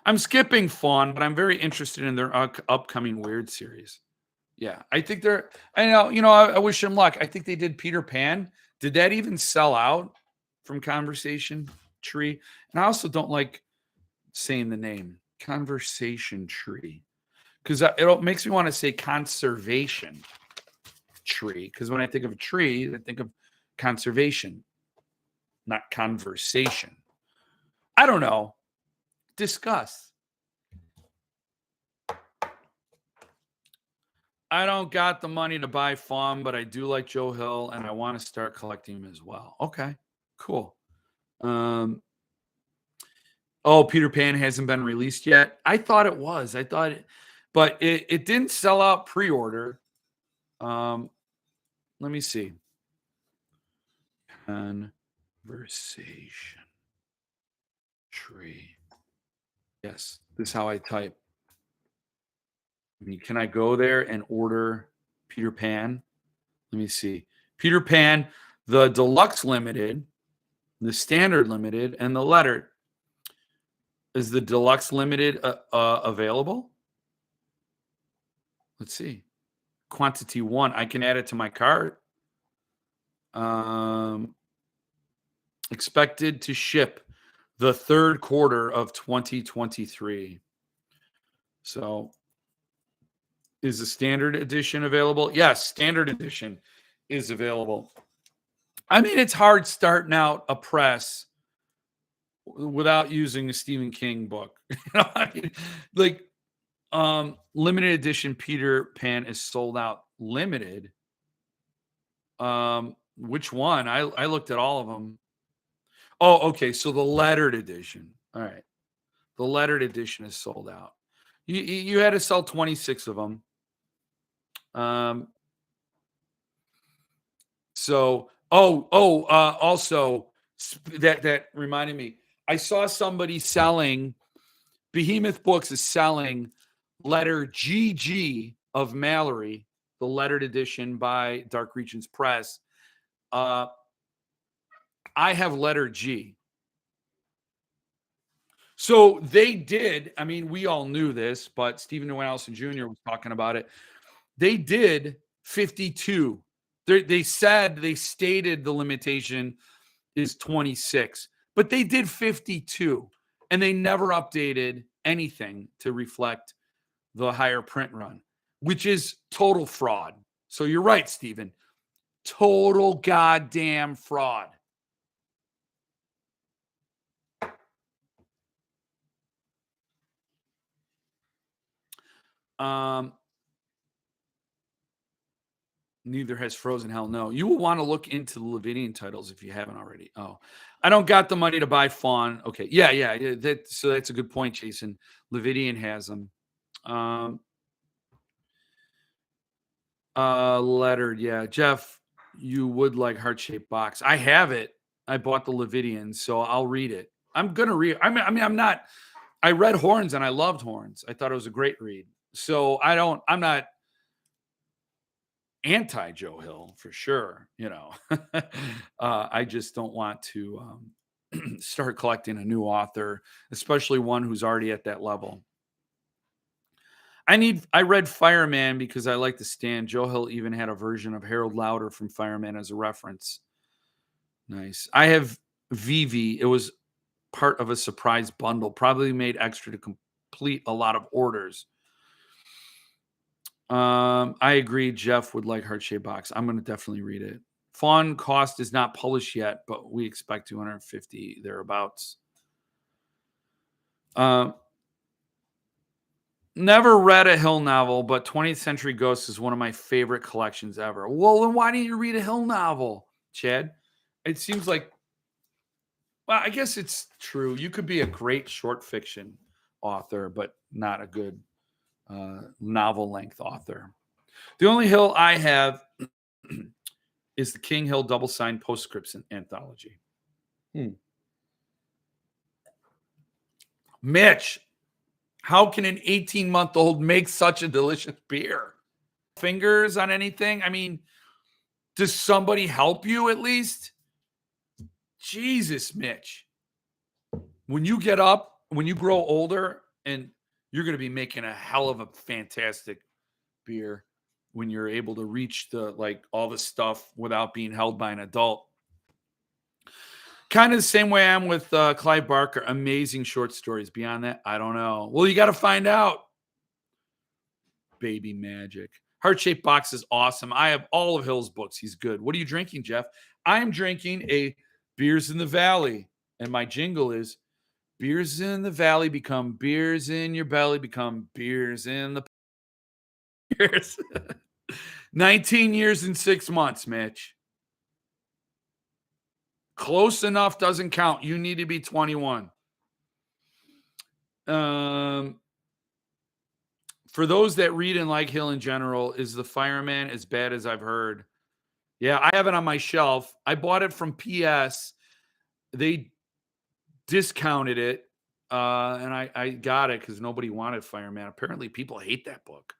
Speaker 1: I'm skipping Fawn, but I'm very interested in their upcoming Weird series. Yeah, I think they're. I wish them luck. I think they did Peter Pan. Did that even sell out from Conversation Tree? And I also don't like saying the name Conversation Tree because it makes me want to say Conservation Tree. Because when I think of a tree, I think of conservation, not conversation. I don't know. Discuss. I don't got the money to buy Fawn, but I do like Joe Hill, and I want to start collecting him as well. Okay, cool. Peter Pan hasn't been released yet. I thought it was. But it didn't sell out pre-order. Let me see. Conversation tree. Yes, this is how I type. I mean, can I go there and order Peter Pan? Let me see. Peter Pan, the deluxe limited, the standard limited, and the lettered. Is the deluxe limited available? Let's see. Quantity 1. I can add it to my cart. Expected to ship the third quarter of 2023. So, is the standard edition available? Yes, standard edition is available. I mean, it's hard starting out a press without using a Stephen King book. I mean, like, limited edition Peter Pan is sold out. Limited. Which one? I looked at all of them. Oh, okay. So the lettered edition. All right. The lettered edition is sold out. You had to sell 26 of them. Also that reminded me. I saw somebody selling. Behemoth Books is selling letter GG of Mallory, the lettered edition by Dark Regions Press. I have letter G. So they did. I mean, we all knew this, but Stephen New Allison Jr. was talking about it. They did 52. They stated the limitation is 26, but they did 52, and they never updated anything to reflect the higher print run, which is total fraud. So you're right, Stephen. Total goddamn fraud. Neither has Frozen Hell. No, you will want to look into the Levidian titles if you haven't already. Oh, I don't got the money to buy Fawn. Okay, yeah. So that's a good point, Jason. Levidian has them. Lettered. Yeah, Jeff, you would like heart-shaped box. I have it. I bought the Levidian, so I'll read it. I'm gonna read. I mean, I'm not. I read Horns and I loved Horns. I thought it was a great read. So I'm not anti Joe Hill for sure. I just don't want to start collecting a new author, especially one who's already at that level. I read Fireman because I like the stand. Joe Hill even had a version of Harold Lauder from Fireman as a reference. Nice. I have Vivi. It was part of a surprise bundle, probably made extra to complete a lot of orders. I agree. Jeff would like Heart-Shaped Box. I'm going to definitely read it. Fawn Cost is not published yet, but we expect 250 thereabouts. Never read a Hill novel, but 20th Century Ghosts is one of my favorite collections ever. Well, then why didn't you read a Hill novel, Chad? It seems like, well, I guess it's true. You could be a great short fiction author, but not a good novel-length author. The only Hill I have is the King Hill double-signed postscripts anthology. Mitch, how can an 18-month-old make such a delicious beer? Fingers on anything? I mean, does somebody help you at least? Jesus, Mitch. When you get up, when you grow older, and you're going to be making a hell of a fantastic beer when you're able to reach all the stuff without being held by an adult. Kind of the same way I am with Clive Barker. Amazing short stories. Beyond that, I don't know. Well, you got to find out. Baby Magic. Heart-Shaped Box is awesome. I have all of Hill's books. He's good. What are you drinking, Jeff? I'm drinking a Beers in the Valley. And my jingle is beers in the valley become beers in your belly, become beers in the beers. 19 years and 6 months, Mitch. Close enough doesn't count. You need to be 21. For those that read and like Hill in general, is the Fireman as bad as I've heard? Yeah, I have it on my shelf. I bought it from PS. They discounted it, and I got it because nobody wanted Fireman. Apparently, people hate that book.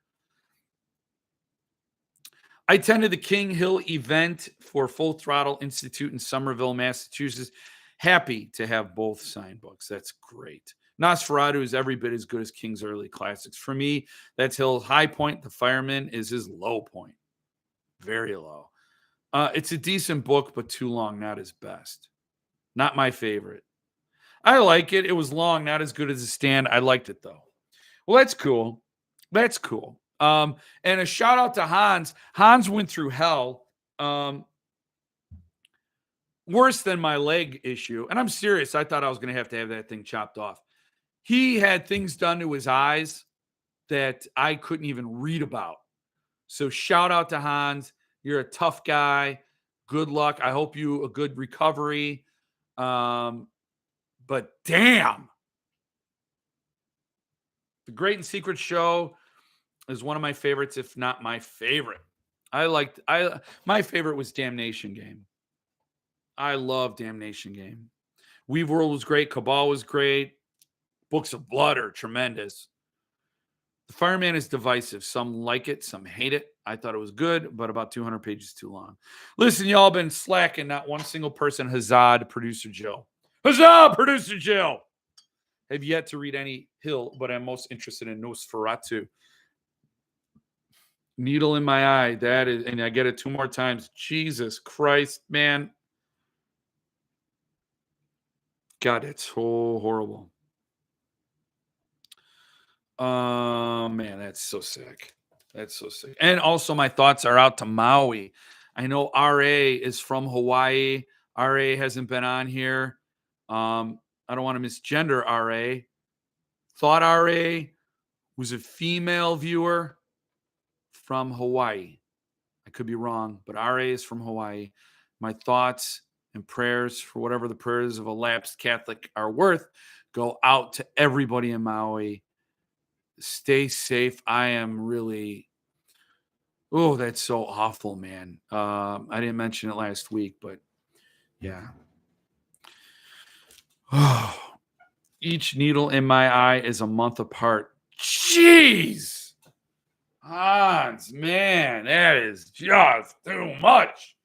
Speaker 1: I attended the King Hill event for Full Throttle Institute in Somerville, Massachusetts. Happy to have both signed books. That's great. Nosferatu is every bit as good as King's early classics. For me, that's Hill's high point. The Fireman is his low point. Very low. It's a decent book, but too long, not his best. Not my favorite. I like it. It was long, not as good as The Stand. I liked it, though. Well, that's cool. That's cool. And a shout out to Hans. Hans went through hell. Worse than my leg issue. And I'm serious. I thought I was going to have that thing chopped off. He had things done to his eyes that I couldn't even read about. So shout out to Hans. You're a tough guy. Good luck. I hope you a good recovery. But damn. The Great and Secret Show is one of my favorites, if not my favorite. My favorite was Damnation Game. I love Damnation Game. Weave World was great. Cabal was great. Books of Blood are tremendous. The Fireman is divisive. Some like it, some hate it. I thought it was good, but about 200 pages too long. Listen, y'all been slacking. Not one single person. Huzzah to Producer Jill. Huzzah, Producer Jill. Have yet to read any Hill, but I'm most interested in Nosferatu. Needle in my eye. That is, and I get it 2 more times. Jesus Christ, man. God, it's so horrible. Man, that's so sick. That's so sick. And also, my thoughts are out to Maui. I know RA is from Hawaii. RA hasn't been on here. I don't want to misgender RA. Thought RA was a female viewer from Hawaii. I could be wrong, but RA is from Hawaii. My thoughts and prayers for whatever the prayers of a lapsed Catholic are worth go out to everybody in Maui. Stay safe. I am really, oh, that's so awful, man. I didn't mention it last week, but yeah. Oh, each needle in my eye is a month apart. Jeez. Hans, man, that is just too much.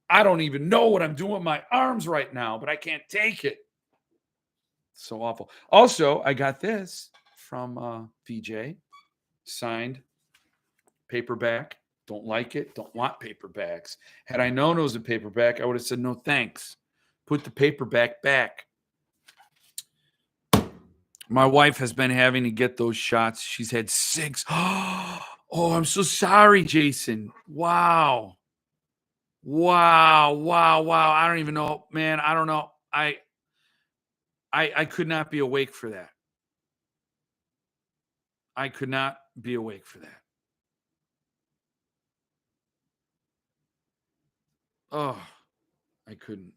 Speaker 1: I don't even know what I'm doing with my arms right now, but I can't take it. So awful. Also, I got this from VJ, signed paperback. Don't like it. Don't want paperbacks. Had I known it was a paperback, I would have said no thanks. Put the paperback back. My wife has been having to get those shots. She's had 6. Oh, I'm so sorry, Jason. Wow. I don't even know, man. I don't know. I could not be awake for that. I could not be awake for that. Oh, I couldn't.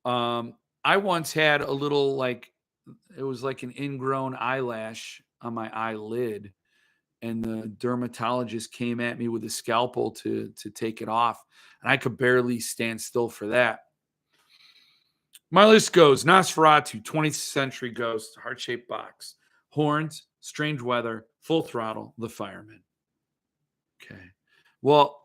Speaker 1: I once had a little, like, it was like an ingrown eyelash on my eyelid, and the dermatologist came at me with a scalpel to take it off, and I could barely stand still for that. My list goes Nosferatu, 20th Century Ghost, Heart-Shaped Box, Horns, Strange Weather, Full Throttle, The Fireman. Okay. Well,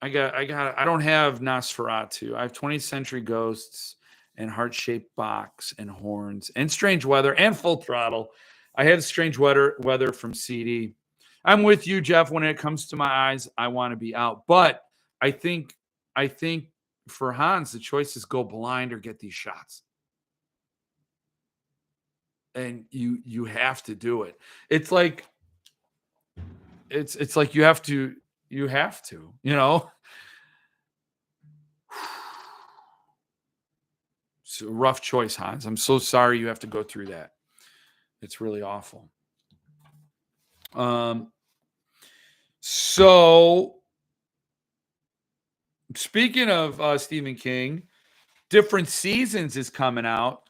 Speaker 1: I don't have Nosferatu. I have 20th Century Ghosts and Heart-Shaped Box and Horns and Strange Weather and Full Throttle. I had Strange Weather from CD. I'm with you, Jeff. When it comes to my eyes, I want to be out. But I think for Hans, the choice is go blind or get these shots. And you have to do it. It's like you have to, you know. It's a rough choice, Hans. I'm so sorry you have to go through that. It's really awful. So speaking of Stephen King, Different Seasons is coming out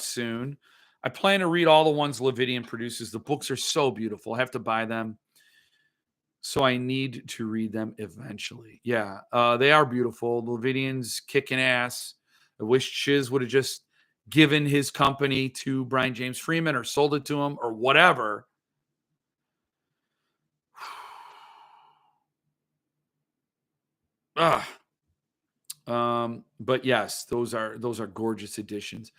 Speaker 1: soon. I plan to read all the ones Levidian produces. The books are so beautiful. I have to buy them. So I need to read them eventually. Yeah, they are beautiful. The Levidians kicking ass. I wish Chiz would have just given his company to Brian James Freeman or sold it to him or whatever. Ugh. But yes, those are gorgeous editions.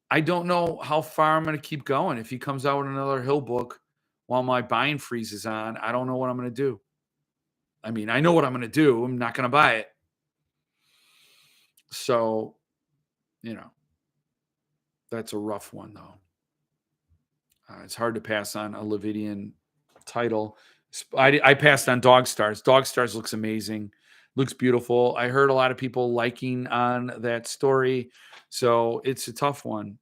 Speaker 1: I don't know how far I'm going to keep going. If he comes out with another Hill book while my buying freeze is on, I don't know what I'm going to do. I mean, I know what I'm going to do. I'm not going to buy it. So, that's a rough one, though. It's hard to pass on a Levidian title. I passed on Dog Stars. Dog Stars looks amazing, looks beautiful. I heard a lot of people liking on that story, so it's a tough one.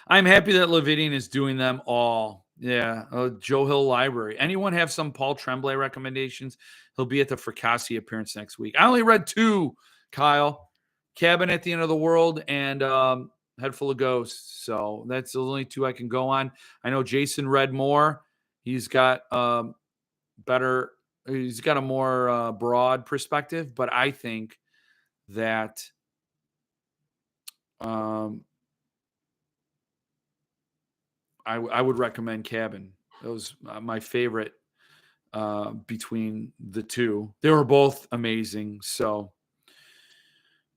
Speaker 1: I'm happy that Levidian is doing them all. Yeah, Joe Hill Library. Anyone have some Paul Tremblay recommendations? He'll be at the Fracassi appearance next week. I only read 2, Kyle. Cabin at the End of the World and Head Full of Ghosts. So that's the only 2 I can go on. I know Jason read more. He's got better. He's got a more broad perspective, but I think that I would recommend Cabin. That was my favorite between the 2. They were both amazing. So,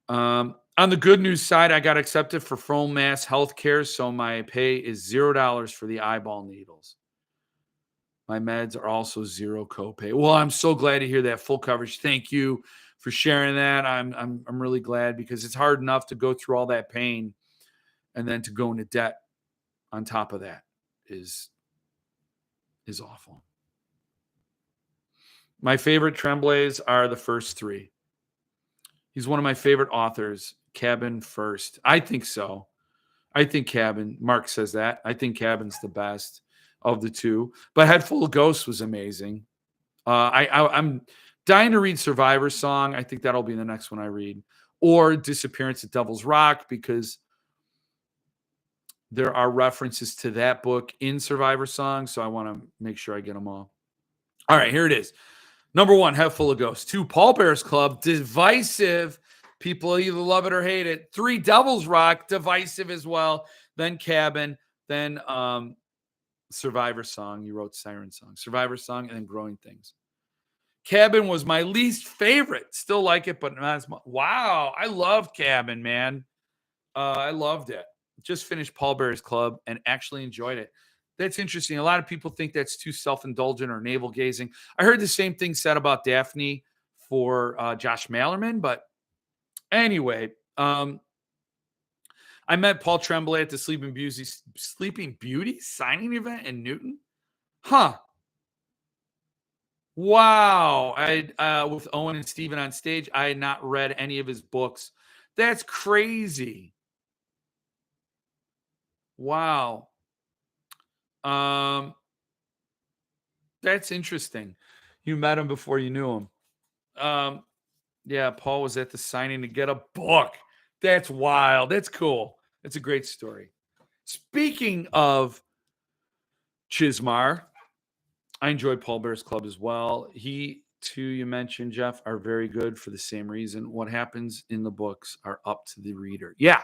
Speaker 1: on the good news side, I got accepted for full mass health care, so my pay is $0 for the eyeball needles. My meds are also 0 copay. Well, I'm so glad to hear that full coverage. Thank you for sharing that. I'm really glad because it's hard enough to go through all that pain and then to go into debt on top of that is awful. My favorite Tremblays are the first 3. He's one of my favorite authors. Cabin first. I think so. I think Cabin. Mark says that. I think Cabin's the best of the 2. But Head Full of Ghosts was amazing. I'm dying to read Survivor Song. I think that'll be the next one I read. Or Disappearance at Devil's Rock, because there are references to that book in Survivor Song. So I want to make sure I get them all. All right, here it is. Number 1, Head Full of Ghosts. 2, Paul Bear's Club, divisive. People either love it or hate it. 3, Devil's Rock, divisive as well. Then Cabin. Then Survivor Song. You wrote Siren Song. Survivor Song, and then Growing Things. Cabin was my least favorite. Still like it, but not as much. Wow, I loved Cabin, man. I loved it. Just finished Paul Bear's Club and actually enjoyed it. That's interesting. A lot of people think that's too self-indulgent or navel-gazing. I heard the same thing said about Daphne for Josh Malerman, but anyway, I met Paul Tremblay at the Sleeping Beauty signing event in Newton. Huh. Wow. I with Owen and Steven on stage, I had not read any of his books. That's crazy. Wow. That's interesting. You met him before you knew him. Yeah, Paul was at the signing to get a book. That's wild. That's cool. That's a great story. Speaking of Chismar, I enjoyed Paul Bear's Club as well. He, too, you mentioned, Jeff, are very good for the same reason. What happens in the books are up to the reader. Yeah.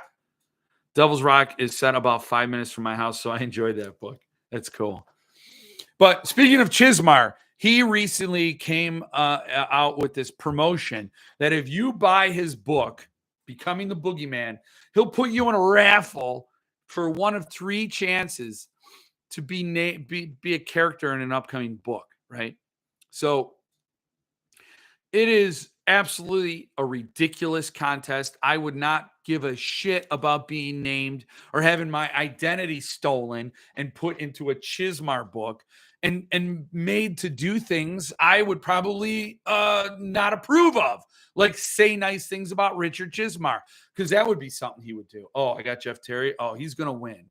Speaker 1: Devil's Rock is set about 5 minutes from my house, so I enjoyed that book. That's cool. But speaking of Chismar, he recently came out with this promotion that if you buy his book, Becoming the Boogeyman, he'll put you in a raffle for one of 3 chances to be a character in an upcoming book, right? So it is absolutely a ridiculous contest. I would not give a shit about being named or having my identity stolen and put into a Chismar book and made to do things I would probably not approve of, like say nice things about Richard Chismar, because that would be something he would do. Oh, I got Jeff Terry. Oh, he's gonna win.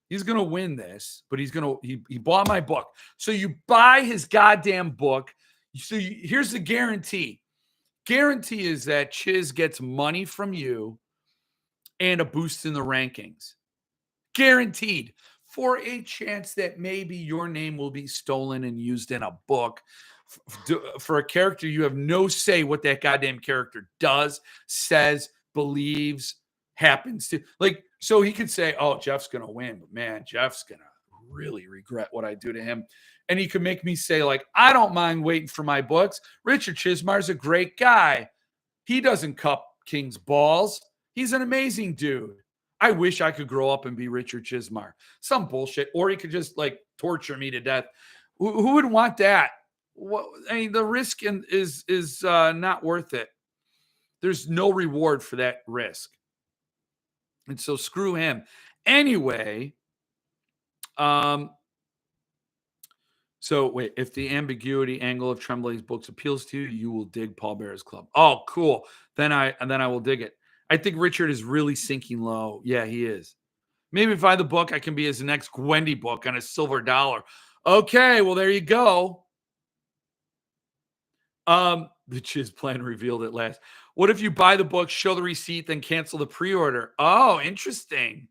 Speaker 1: He's gonna win this, but he bought my book. So you buy his goddamn book. So here's the guarantee. Guarantee is that Chiz gets money from you and a boost in the rankings. Guaranteed. for a chance that maybe your name will be stolen and used in a book for a character you have no say what that goddamn character does, says, believes, happens to. Like, so he could say, oh, Jeff's going to win, but man, Jeff's going to really regret what I do to him. And he could make me say, like, I don't mind waiting for my books. Richard Chismar's a great guy. He doesn't cup King's balls. He's an amazing dude. I wish I could grow up and be Richard Chismar. Some bullshit. Or he could just like torture me to death. Who would want that? What, I mean, the risk is not worth it. There's no reward for that risk. And so screw him. Anyway, so wait, if the ambiguity angle of Tremblay's books appeals to you, you will dig Paul Bear's Club. Oh, cool. Then I will dig it. I think Richard is really sinking low. Yeah, he is. Maybe if I buy the book, I can be his next Gwendy book on a silver dollar. Okay, well, there you go. The Chiz plan revealed at last. What if you buy the book, show the receipt, then cancel the pre-order? Oh, interesting.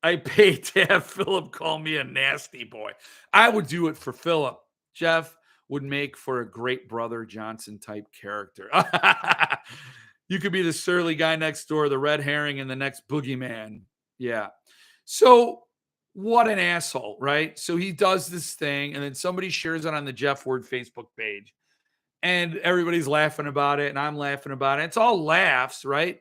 Speaker 1: I paid to have Philip call me a nasty boy. I would do it for Philip. Jeff would make for a great Brother Johnson type character. You could be the surly guy next door, the red herring, and the next boogeyman. Yeah. So what an asshole, right? So he does this thing, and then somebody shares it on the Jeff Word Facebook page, and everybody's laughing about it, and I'm laughing about it. It's all laughs, right?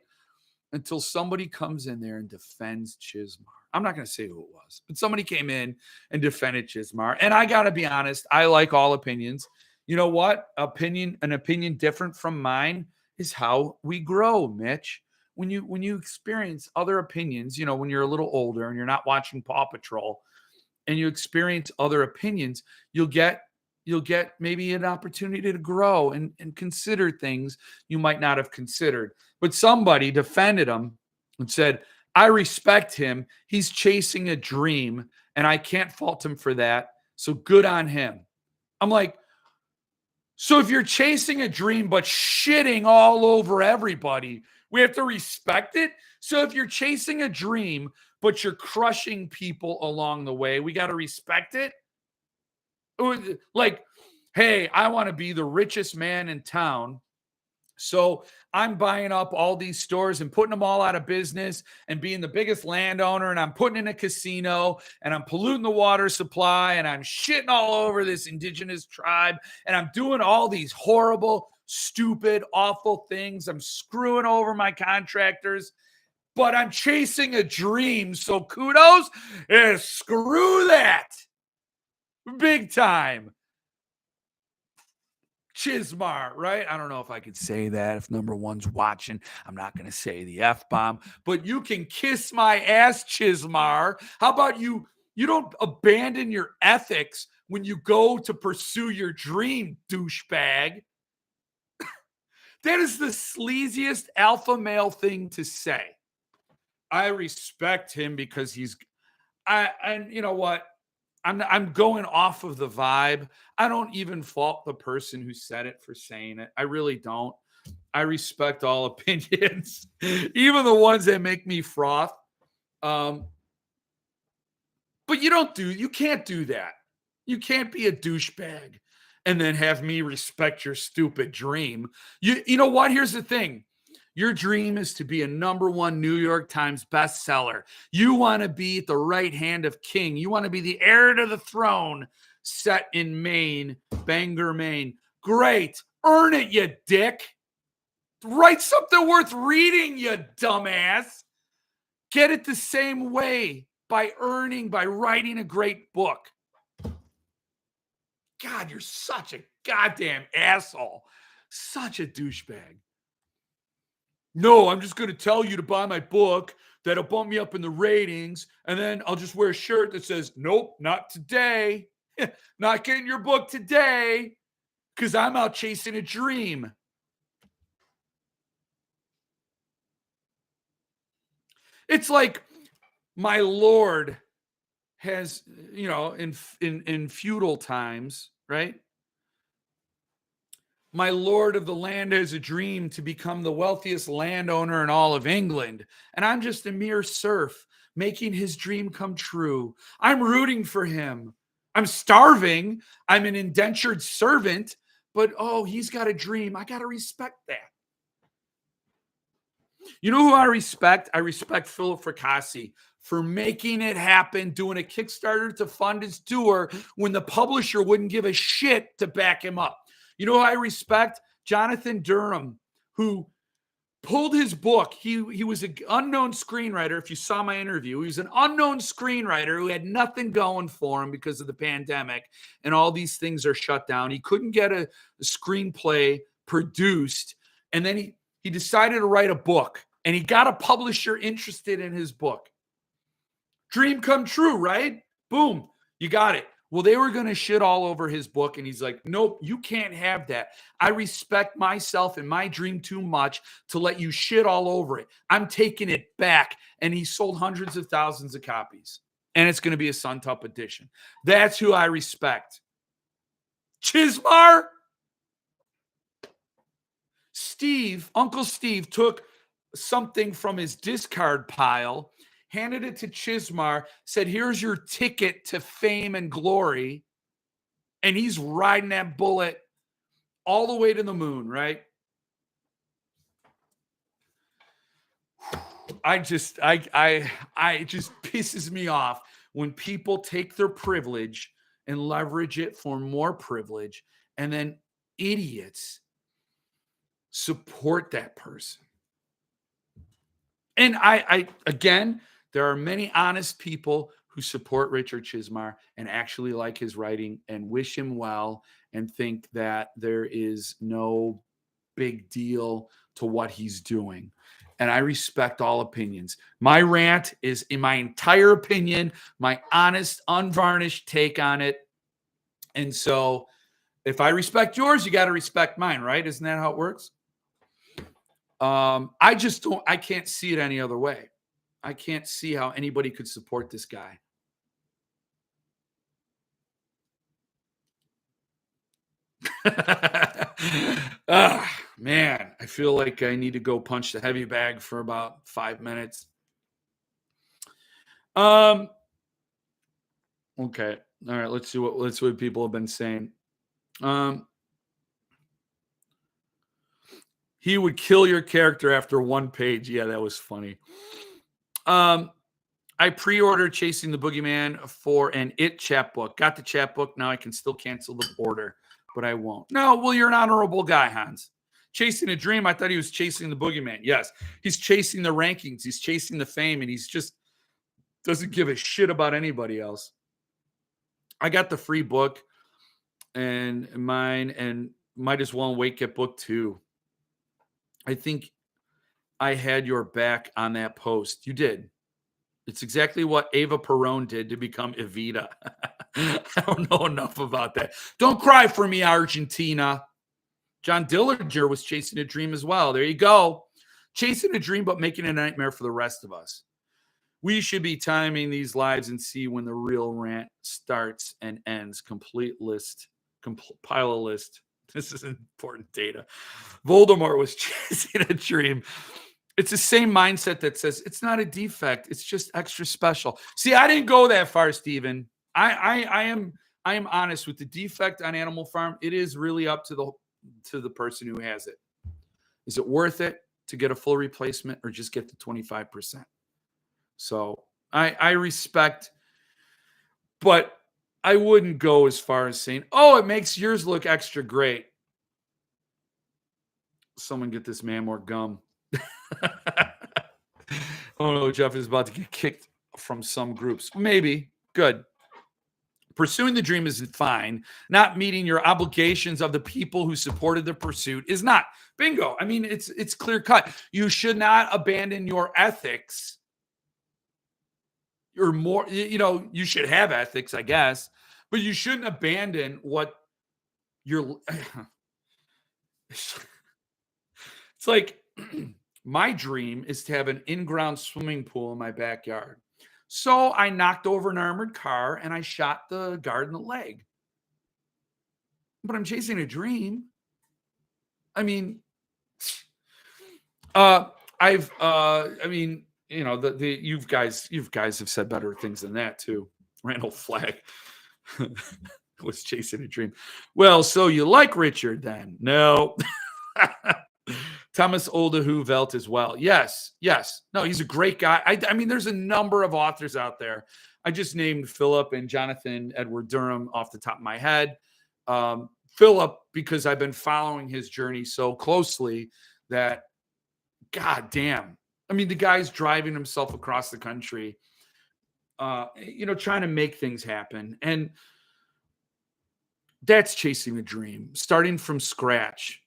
Speaker 1: Until somebody comes in there and defends Chismar. I'm not going to say who it was, but somebody came in and defended Chismar. And I got to be honest, I like all opinions. You know what? An opinion different from mine is how we grow, Mitch. When you experience other opinions, you know, when you're a little older and you're not watching Paw Patrol and you experience other opinions, you'll get maybe an opportunity to grow and consider things you might not have considered. But somebody defended him and said, I respect him. He's chasing a dream, and I can't fault him for that. So good on him. I'm like, so if you're chasing a dream but shitting all over everybody, we have to respect it? So if you're chasing a dream but you're crushing people along the way, we got to respect it? Like, hey, I want to be the richest man in town. So I'm buying up all these stores and putting them all out of business and being the biggest landowner. And I'm putting in a casino and I'm polluting the water supply and I'm shitting all over this indigenous tribe. And I'm doing all these horrible, stupid, awful things. I'm screwing over my contractors, but I'm chasing a dream. So kudos. Screw that. Big time. Chismar, right? I don't know if I could say that. If number one's watching, I'm not going to say the F-bomb, but you can kiss my ass, Chismar. How about you? You don't abandon your ethics when you go to pursue your dream, douchebag. That is the sleaziest alpha male thing to say. I respect him because and you know what? I'm going off of the vibe. I don't even fault the person who said it for saying it. I really don't. I respect all opinions, even the ones that make me froth. But you can't do that. You can't be a douchebag and then have me respect your stupid dream. You know what? Here's the thing. Your dream is to be a number one New York Times bestseller. You want to be at the right hand of King. You want to be the heir to the throne set in Maine, Bangor, Maine. Great. Earn it, you dick. Write something worth reading, you dumbass. Get it the same way by writing a great book. God, you're such a goddamn asshole. Such a douchebag. No, I'm just going to tell you to buy my book. That'll bump me up in the ratings. And then I'll just wear a shirt that says, nope, not today. Not getting your book today because I'm out chasing a dream. It's like my Lord has, you know, in feudal times, right? My lord of the land has a dream to become the wealthiest landowner in all of England, and I'm just a mere serf making his dream come true. I'm rooting for him. I'm starving. I'm an indentured servant, but oh, he's got a dream. I got to respect that. You know who I respect? I respect Philip Fracassi for making it happen, doing a Kickstarter to fund his tour when the publisher wouldn't give a shit to back him up. You know who I respect? Jonathan Durham, who pulled his book. He was an unknown screenwriter. If you saw my interview, he was an unknown screenwriter who had nothing going for him because of the pandemic and all these things are shut down. He couldn't get a screenplay produced. And then he decided to write a book, and he got a publisher interested in his book. Dream come true, right? Boom, you got it. Well, they were going to shit all over his book, and he's like, nope, you can't have that. I respect myself and my dream too much to let you shit all over it. I'm taking it back. And he sold hundreds of thousands of copies, and it's going to be a Suntup edition. That's who I respect. Chismar? Uncle Steve took something from his discard pile, handed it to Chismar, said, here's your ticket to fame and glory. And he's riding that bullet all the way to the moon, right? It just pisses me off when people take their privilege and leverage it for more privilege, and then idiots support that person. And I again, there are many honest people who support Richard Chismar and actually like his writing and wish him well and think that there is no big deal to what he's doing. And I respect all opinions. My rant is, in my entire opinion, my honest, unvarnished take on it. And so if I respect yours, you got to respect mine, right? Isn't that how it works? I can't see it any other way. I can't see how anybody could support this guy. Man, I feel like I need to go punch the heavy bag for about 5 minutes. Okay. All right, let's see what people have been saying. He would kill your character after one page. Yeah, that was funny. I pre-ordered Chasing the Boogeyman for an It chapbook. Got the chapbook. Now I can still cancel the order, but I won't. No, well, you're an honorable guy, Hans. Chasing a dream. I thought he was chasing the Boogeyman. Yes, he's chasing the rankings. He's chasing the fame, and he's just doesn't give a shit about anybody else. I got the free book and mine, and might as well wait get book 2. I think I had your back on that post. You did. It's exactly what Ava Perón did to become Evita. I don't know enough about that. Don't cry for me, Argentina. John Dillinger was chasing a dream as well. There you go. Chasing a dream, but making a nightmare for the rest of us. We should be timing these lives and see when the real rant starts and ends. Compile a list. This is important data. Voldemort was chasing a dream. It's the same mindset that says it's not a defect. It's just extra special. See, I didn't go that far, Steven. I am honest with the defect on Animal Farm. It is really up to the person who has it. Is it worth it to get a full replacement or just get the 25%? So I respect, but I wouldn't go as far as saying, oh, it makes yours look extra great. Someone get this man more gum. Oh no, Jeff is about to get kicked from some groups. Maybe. Good. Pursuing the dream is fine. Not meeting your obligations of the people who supported the pursuit is not. Bingo. I mean, it's clear cut. You should not abandon your ethics. You're more, you should have ethics, I guess, but you shouldn't abandon what you're. It's like my dream is to have an in-ground swimming pool in my backyard. So I knocked over an armored car and I shot the guard in the leg. But I'm chasing a dream. I mean, I mean, you know, you guys have said better things than that too. Randall Flagg was chasing a dream. Well, so you like Richard then? No. Thomas Oldehuvelt as well. Yes, yes. No, he's a great guy. I mean, there's a number of authors out there. I just named Philip and Jonathan Edward Durham off the top of my head. Philip, because I've been following his journey so closely that, God damn. I mean, the guy's driving himself across the country, you know, trying to make things happen. And that's chasing a dream, starting from scratch,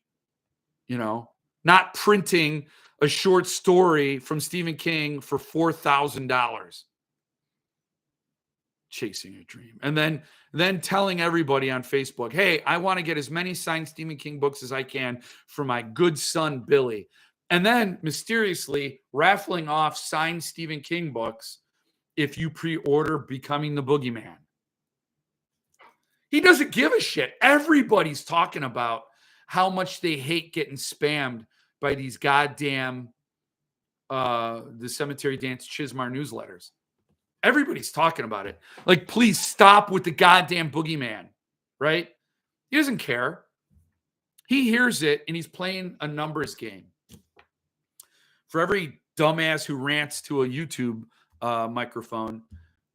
Speaker 1: you know, not printing a short story from Stephen King for $4,000. Chasing a dream. And then telling everybody on Facebook, hey, I want to get as many signed Stephen King books as I can for my good son Billy. And then mysteriously raffling off signed Stephen King books if you pre-order Becoming the Boogeyman. He doesn't give a shit. Everybody's talking about how much they hate getting spammed by these goddamn the Cemetery Dance Chismar newsletters. Everybody's talking about it. Like, please stop with the goddamn boogeyman, right? He doesn't care. He hears it and he's playing a numbers game. For every dumbass who rants to a YouTube microphone,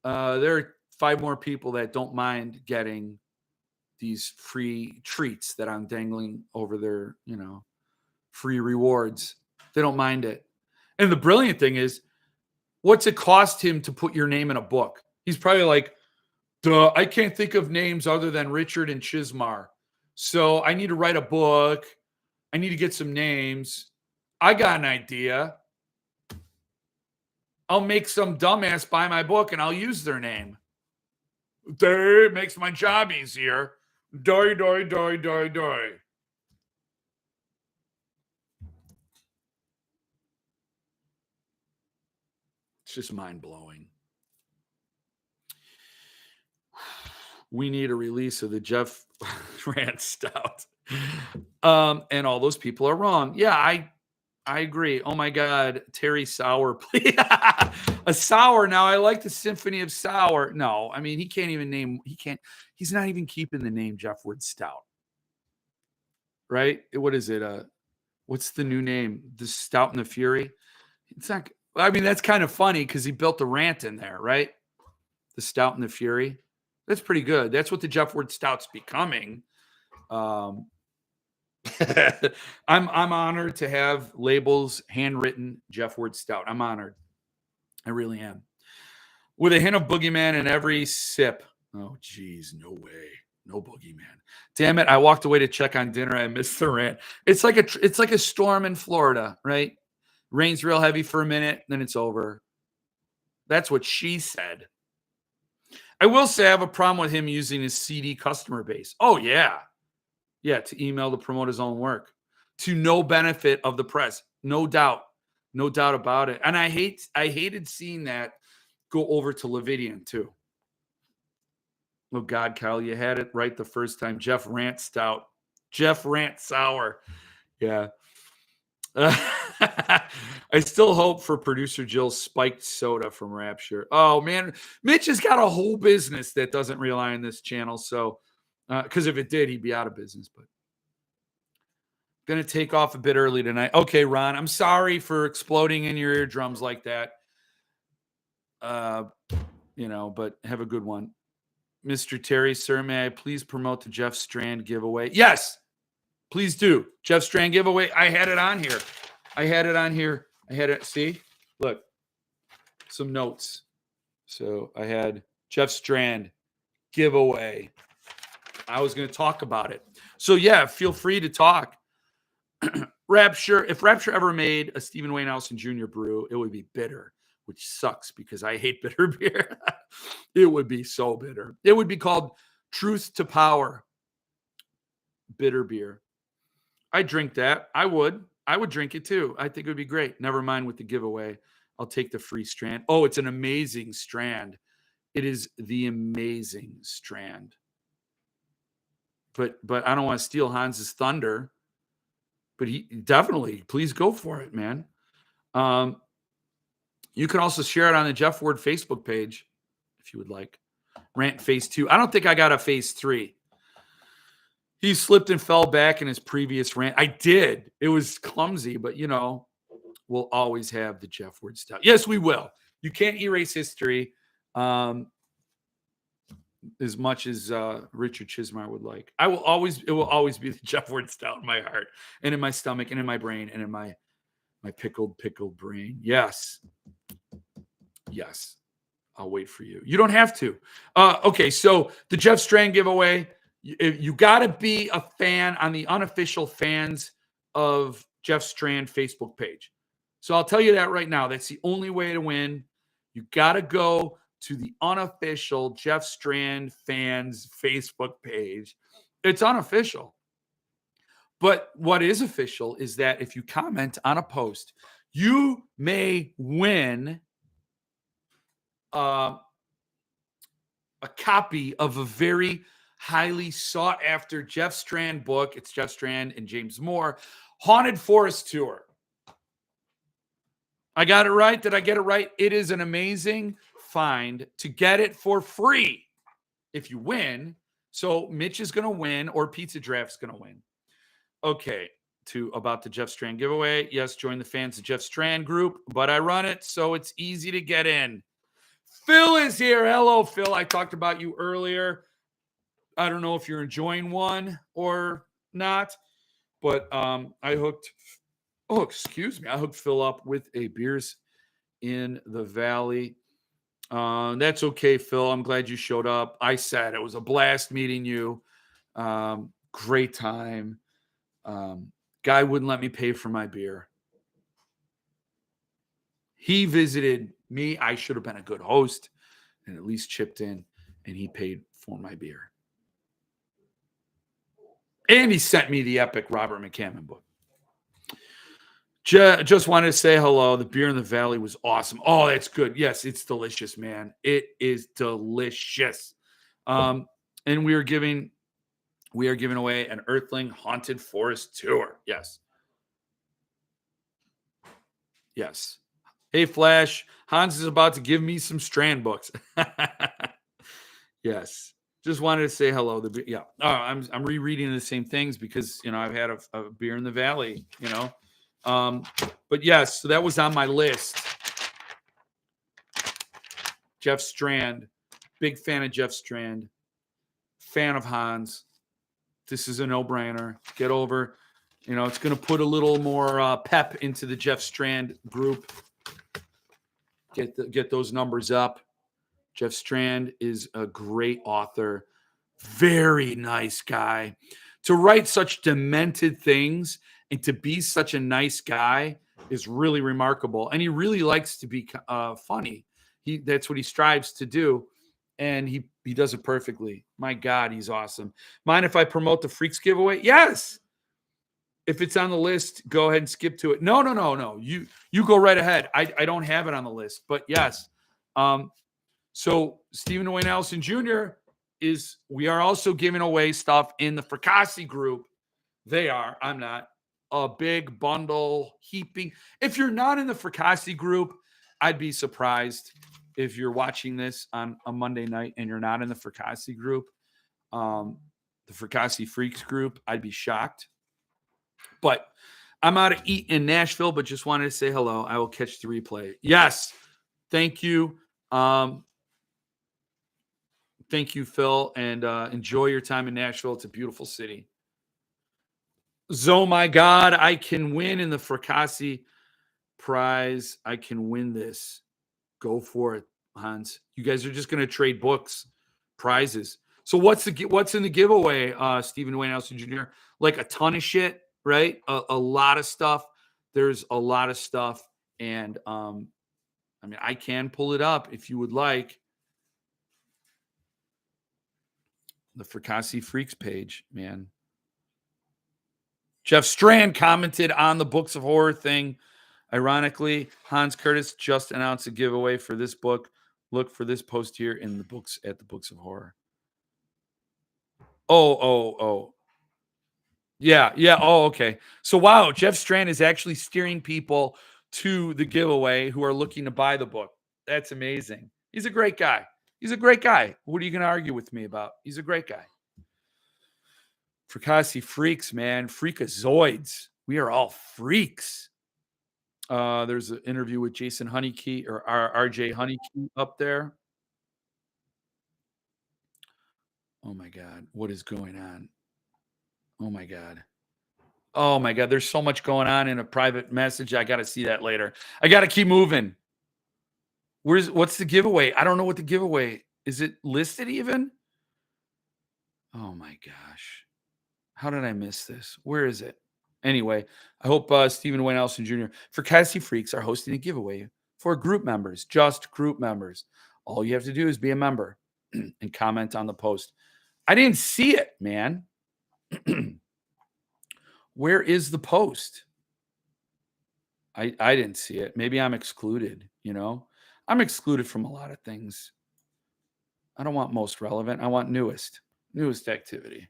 Speaker 1: there are 5 more people that don't mind getting these free treats that I'm dangling over their, you know, free rewards. They don't mind it. And the brilliant thing is, what's it cost him to put your name in a book? He's probably like, duh, I can't think of names other than Richard and Chismar. So I need to write a book. I need to get some names. I got an idea. I'll make some dumbass buy my book and I'll use their name. It makes my job easier. Doy, doy, doy, doy, doy. It's just mind-blowing. We need a release of the Jeff Rant Stout. And all those people are wrong. Yeah, I agree. Oh my God, Terry Sour, please. A sour. Now I like the Symphony of Sour. No, I mean, he's not even keeping the name Jeff Wood Stout. Right? What is it? What's the new name? The Stout and the Fury? It's not, I mean, that's kind of funny because he built the rant in there, right? The Stout and the Fury. That's pretty good. That's what the Jeff Ward Stout's becoming. I'm honored to have labels handwritten Jeff Ward Stout. I'm honored. I really am. With a hint of boogeyman in every sip. Oh, geez, no way. No boogeyman. Damn it. I walked away to check on dinner. I missed the rant. It's like a storm in Florida, right? Rains real heavy for a minute, then it's over. That's what she said. I will say I have a problem with him using his CD customer base. Oh, yeah. Yeah, to email to promote his own work. To no benefit of the press. No doubt. No doubt about it. And I hated seeing that go over to Levidian, too. Oh, God, Kyle, you had it right the first time. Jeff Rant Stout. Jeff Rant Sour. Yeah. I still hope for producer Jill's spiked soda from Rapture. Oh man, Mitch has got a whole business that doesn't rely on this channel. So, because if it did, he'd be out of business. But gonna take off a bit early tonight. Okay, Ron, I'm sorry for exploding in your eardrums like that. You know, but have a good one, Mr. Terry. Sir, may I please promote the Jeff Strand giveaway? Yes. Please do. Jeff Strand giveaway. I had it on here. I had it. See? Look. Some notes. So I had Jeff Strand giveaway. I was going to talk about it. So yeah, feel free to talk. Rapture. If Rapture ever made a Stephen Wayne Allison Jr. brew, it would be bitter, which sucks because I hate bitter beer. It would be so bitter. It would be called Truth to Power bitter beer. I drink that. I would drink it too. I think it would be great. Never mind with the giveaway. I'll take the free strand. Oh, it's an amazing strand. It is the amazing strand. But I don't want to steal Hans's thunder. but he definitely, please go for it, man. You can also share it on the Jeff Ward Facebook page if you would like. Rant phase 2. I don't think I got a phase 3. He slipped and fell back in his previous rant. I did. It was clumsy, but we'll always have the Jeff Ward style. Yes, we will. You can't erase history as much as Richard Chismar would like. It will always be the Jeff Ward style in my heart and in my stomach and in my brain and in my pickled brain. Yes. I'll wait for you. You don't have to. Okay, so the Jeff Strand giveaway. You got to be a fan on the unofficial fans of Jeff Strand Facebook page. So I'll tell you that right now. That's the only way to win. You got to go to the unofficial Jeff Strand fans Facebook page. It's unofficial. But what is official is that if you comment on a post, you may win a copy of a very highly sought after Jeff Strand book. It's Jeff Strand and James Moore, Haunted Forest Tour. I got it right. Did I get it right? It is an amazing find to get it for free if you win. So Mitch is going to win or Pizza Draft's going to win. Okay, about the Jeff Strand giveaway. Yes, join the fans of Jeff Strand group, but I run it so it's easy to get in. Phil is here. Hello, Phil. I talked about you earlier. I don't know if you're enjoying one or not, but I hooked Phil up with a Beers in the Valley. That's okay, Phil. I'm glad you showed up. I said it was a blast meeting you. Great time. Guy wouldn't let me pay for my beer. He visited me. I should have been a good host and at least chipped in, and he paid for my beer. And he sent me the epic Robert McCammon book. Just wanted to say hello. The beer in the Valley was awesome. Oh, that's good. Yes, it's delicious, man. It is delicious. And we are giving away an Earthling Haunted Forest tour. Yes. Hey, Flash. Hans is about to give me some Strand books. Yes. Just wanted to say hello. I'm rereading the same things because, I've had a beer in the Valley, But yes, so that was on my list. Jeff Strand. Big fan of Jeff Strand. Fan of Hans. This is a no-brainer. Get over. It's going to put a little more pep into the Jeff Strand group. Get those numbers up. Jeff Strand is a great author. Very nice guy. To write such demented things and to be such a nice guy is really remarkable. And he really likes to be funny. That's what he strives to do. And he does it perfectly. My God, he's awesome. Mind if I promote the Freaks giveaway? Yes. If it's on the list, go ahead and skip to it. No. You go right ahead. I don't have it on the list. But yes. So Stephen Wayne Allison Jr. we are also giving away stuff in the Fracassi group. They are. I'm not. A big bundle heaping. If you're not in the Fracassi group, I'd be surprised if you're watching this on a Monday night and you're not in the Fracassi group, the Fracassi Freaks group. I'd be shocked. But I'm out to eat in Nashville, but just wanted to say hello. I will catch the replay. Yes. Thank you. Thank you, Phil, and enjoy your time in Nashville. It's a beautiful city. Oh, my God, I can win in the Fracassi prize. I can win this. Go for it, Hans. You guys are just going to trade books, prizes. So what's in the giveaway, Stephen Wayne Allison Jr.? Like a ton of shit, right? A lot of stuff. There's a lot of stuff. And, I can pull it up if you would like. The Fracassi Freaks page, man. Jeff Strand commented on the Books of Horror thing. Ironically, Hans Curtis just announced a giveaway for this book. Look for this post here in the books at the Books of Horror. Oh. Yeah, yeah. Oh, okay. So wow, Jeff Strand is actually steering people to the giveaway who are looking to buy the book. That's amazing. He's a great guy. He's a great guy. What are you going to argue with me about? He's a great guy. Fracassi freaks, man. Freakazoids. We are all freaks. There's an interview with Jason Honeyke or RJ Honeyke up there. Oh my God. What is going on? Oh my God. Oh my God. There's so much going on in a private message. I got to see that later. I got to keep moving. What's the giveaway? I don't know what the giveaway is. It listed even? Oh my gosh. How did I miss this? Where is it? Anyway, I hope Stephen Wayne Elson Jr. for Cassie Freaks are hosting a giveaway for group members, just group members. All you have to do is be a member and comment on the post. I didn't see it, man. Where is the post? I didn't see it. Maybe I'm excluded, you know? I'm excluded from a lot of things. I don't want most relevant. I want newest activity.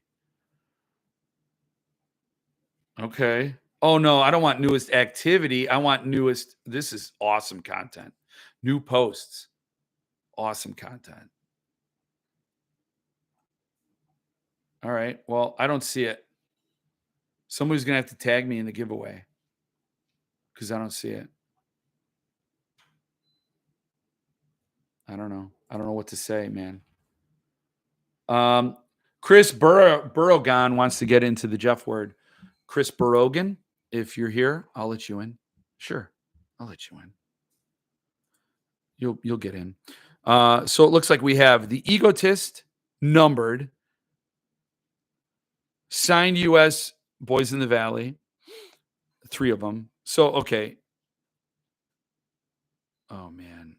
Speaker 1: Okay. Oh no, I don't want newest activity. I want newest. This is awesome content. New posts. Awesome content. All right. Well, I don't see it. Somebody's going to have to tag me in the giveaway because I don't see it. I don't know. I don't know what to say, man. Chris Burrogan wants to get into the Jeff word. Chris Burrogan, if you're here, I'll let you in. Sure, I'll let you in. You'll get in. So it looks like we have the egotist numbered, signed U.S. Boys in the Valley, 3 of them. So okay. Oh man.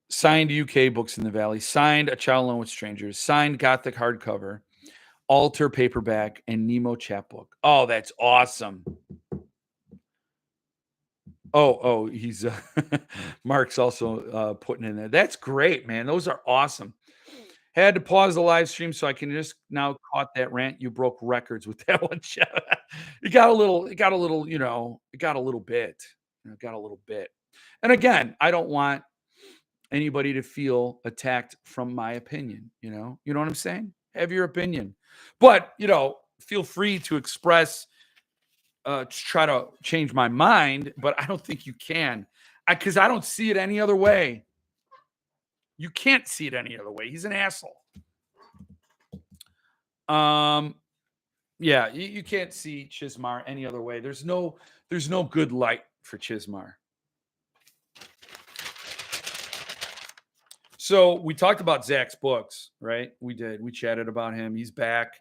Speaker 1: Signed UK Books in the Valley, signed A Child Alone with Strangers, signed Gothic hardcover, Alter paperback, and Nemo chapbook. Oh, that's awesome. Oh, he's Mark's also putting in there. That's great, man. Those are awesome. Had to pause the live stream so I can just now caught that rant. You broke records with that one, Jeff. It got a little, you know, it got a little bit. It got a little bit. And again, I don't want anybody to feel attacked from my opinion, you know? You know what I'm saying? Have your opinion. But, you know, feel free to express to try to change my mind, but I don't think you can. Because I don't see it any other way. You can't see it any other way. He's an asshole. Yeah, you can't see Chismar any other way. There's no good light for Chismar. So we talked about Zach's books, right? We did. We chatted about him. He's back.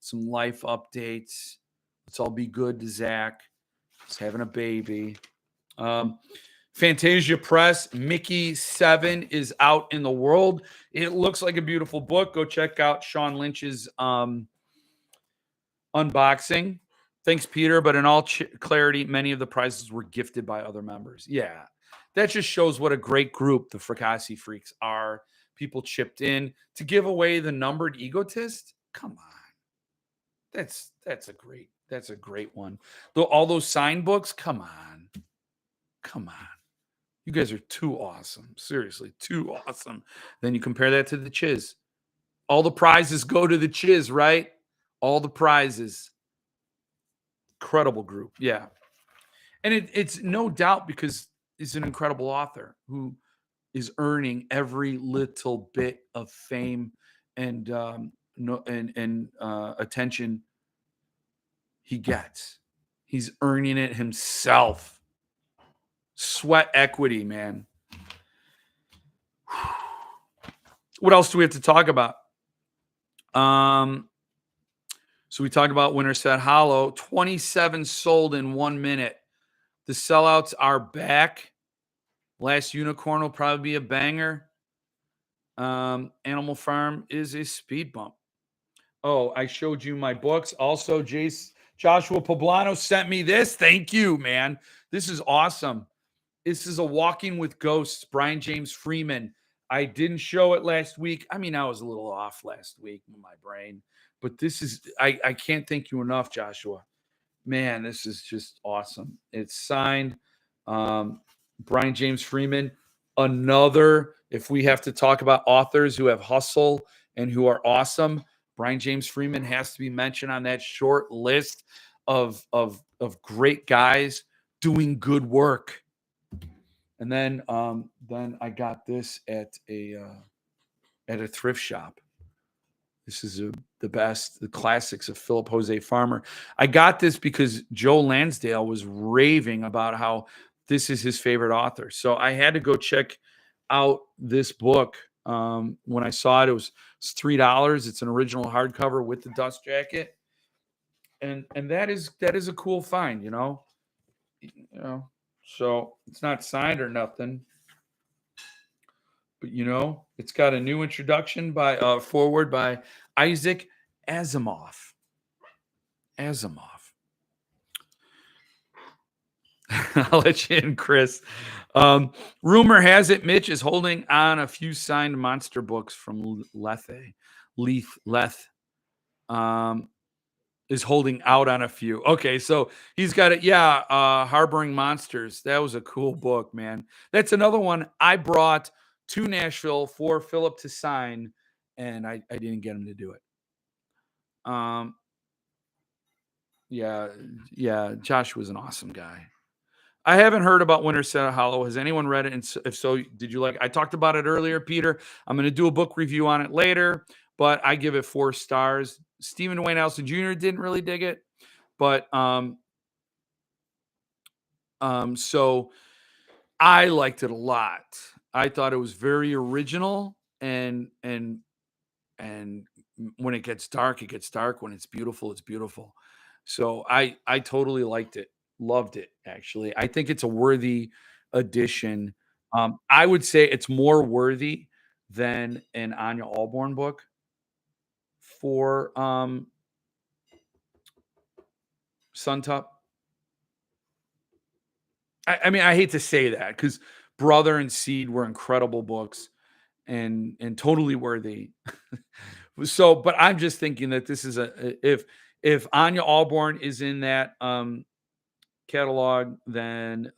Speaker 1: Some life updates. Let's all be good to Zach. He's having a baby. Fantasia Press, Mickey 7 is out in the world. It looks like a beautiful book. Go check out Sean Lynch's unboxing. Thanks, Peter. But in all clarity, many of the prizes were gifted by other members. Yeah, that just shows what a great group the Fracassi Freaks are. People chipped in to give away the numbered egotist. Come on, that's a great one. Though all those signed books, come on. You guys are too awesome. Seriously, too awesome. Then you compare that to the Chiz. All the prizes go to the Chiz, right? All the prizes. Incredible group. Yeah. And it's no doubt because he's an incredible author who is earning every little bit of fame and attention he gets. He's earning it himself. Sweat equity, man. What else do we have to talk about? So we talked about Winterset Hollow. 27 sold in 1 minute. The sellouts are back. Last Unicorn will probably be a banger. Animal Farm is a speed bump. Oh, I showed you my books. Also, Joshua Poblano sent me this. Thank you, man. This is awesome. This is a Walking with Ghosts, Brian James Freeman I didn't show it last week. I mean, I was a little off last week with my brain, but this is I can't thank you enough, Joshua. Man, this is just awesome. It's signed um, Brian James Freeman. Another, if we have to talk about authors who have hustle and who are awesome, Brian James Freeman has to be mentioned on that short list of great guys doing good work. And then I got this at a thrift shop. This is the best, the classics of Philip Jose Farmer. I got this because Joe Lansdale was raving about how this is his favorite author. So I had to go check out this book. When I saw it, it's $3. It's an original hardcover with the dust jacket, and that is a cool find, you know. So it's not signed or nothing, but it's got a new introduction by forward by Isaac Asimov. Asimov. I'll let you in, Chris. Rumor has it Mitch is holding on a few signed monster books from Leth. Is holding out on a few. Okay, so he's got it. Yeah, Harboring Monsters. That was a cool book, man. That's another one I brought to Nashville for Philip to sign, and I didn't get him to do it. Yeah, yeah. Josh was an awesome guy. I haven't heard about Winter Set Hollow. Has anyone read it? And if so, did you like? I talked about it earlier, Peter. I'm going to do a book review on it later, but I give it 4 stars. Stephen Wayne Allison Jr. didn't really dig it, but so I liked it a lot. I thought it was very original, and when it gets dark, it gets dark. When it's beautiful, it's beautiful. So I totally liked it. Loved it, actually. I think it's a worthy addition. I would say it's more worthy than an Anya Allborn book for Suntup. I mean, I hate to say that because Brother and Seed were incredible books and totally worthy. So, but I'm just thinking that this is if Anya Allborn is in that catalog, then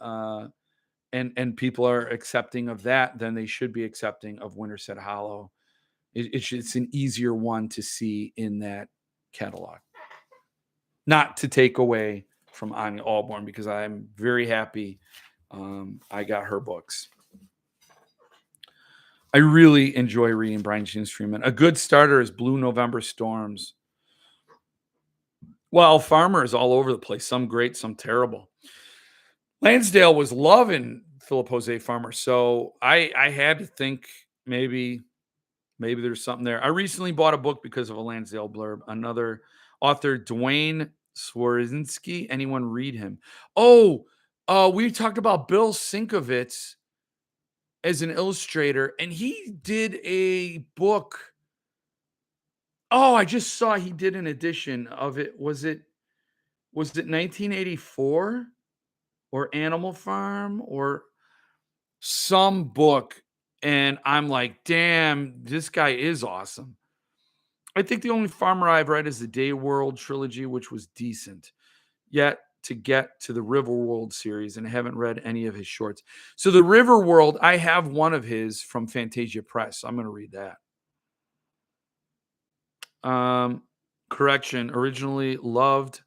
Speaker 1: and people are accepting of that, then they should be accepting of Winterset Hollow. It's an easier one to see in that catalog. Not to take away from Anya Allborn because I'm very happy I got her books. I really enjoy reading Brian James Freeman. A good starter is Blue November Storms. Well, Farmer is all over the place. Some great, some terrible. Lansdale was loving Philip Jose Farmer, so I had to think maybe there's something there. I recently bought a book because of a Lansdale blurb. Another author, Dwayne Swarinski. Anyone read him? Oh, we talked about Bill Sienkiewicz as an illustrator, and he did a book. Oh, I just saw he did an edition of it. Was it 1984 or Animal Farm or some book? And I'm like, damn, this guy is awesome. I think the only Farmer I've read is the Day World trilogy, which was decent. Yet to get to the River World series, and I haven't read any of his shorts. So the River World, I have one of his from Fantasia Press. I'm going to read that. Correction. Originally loved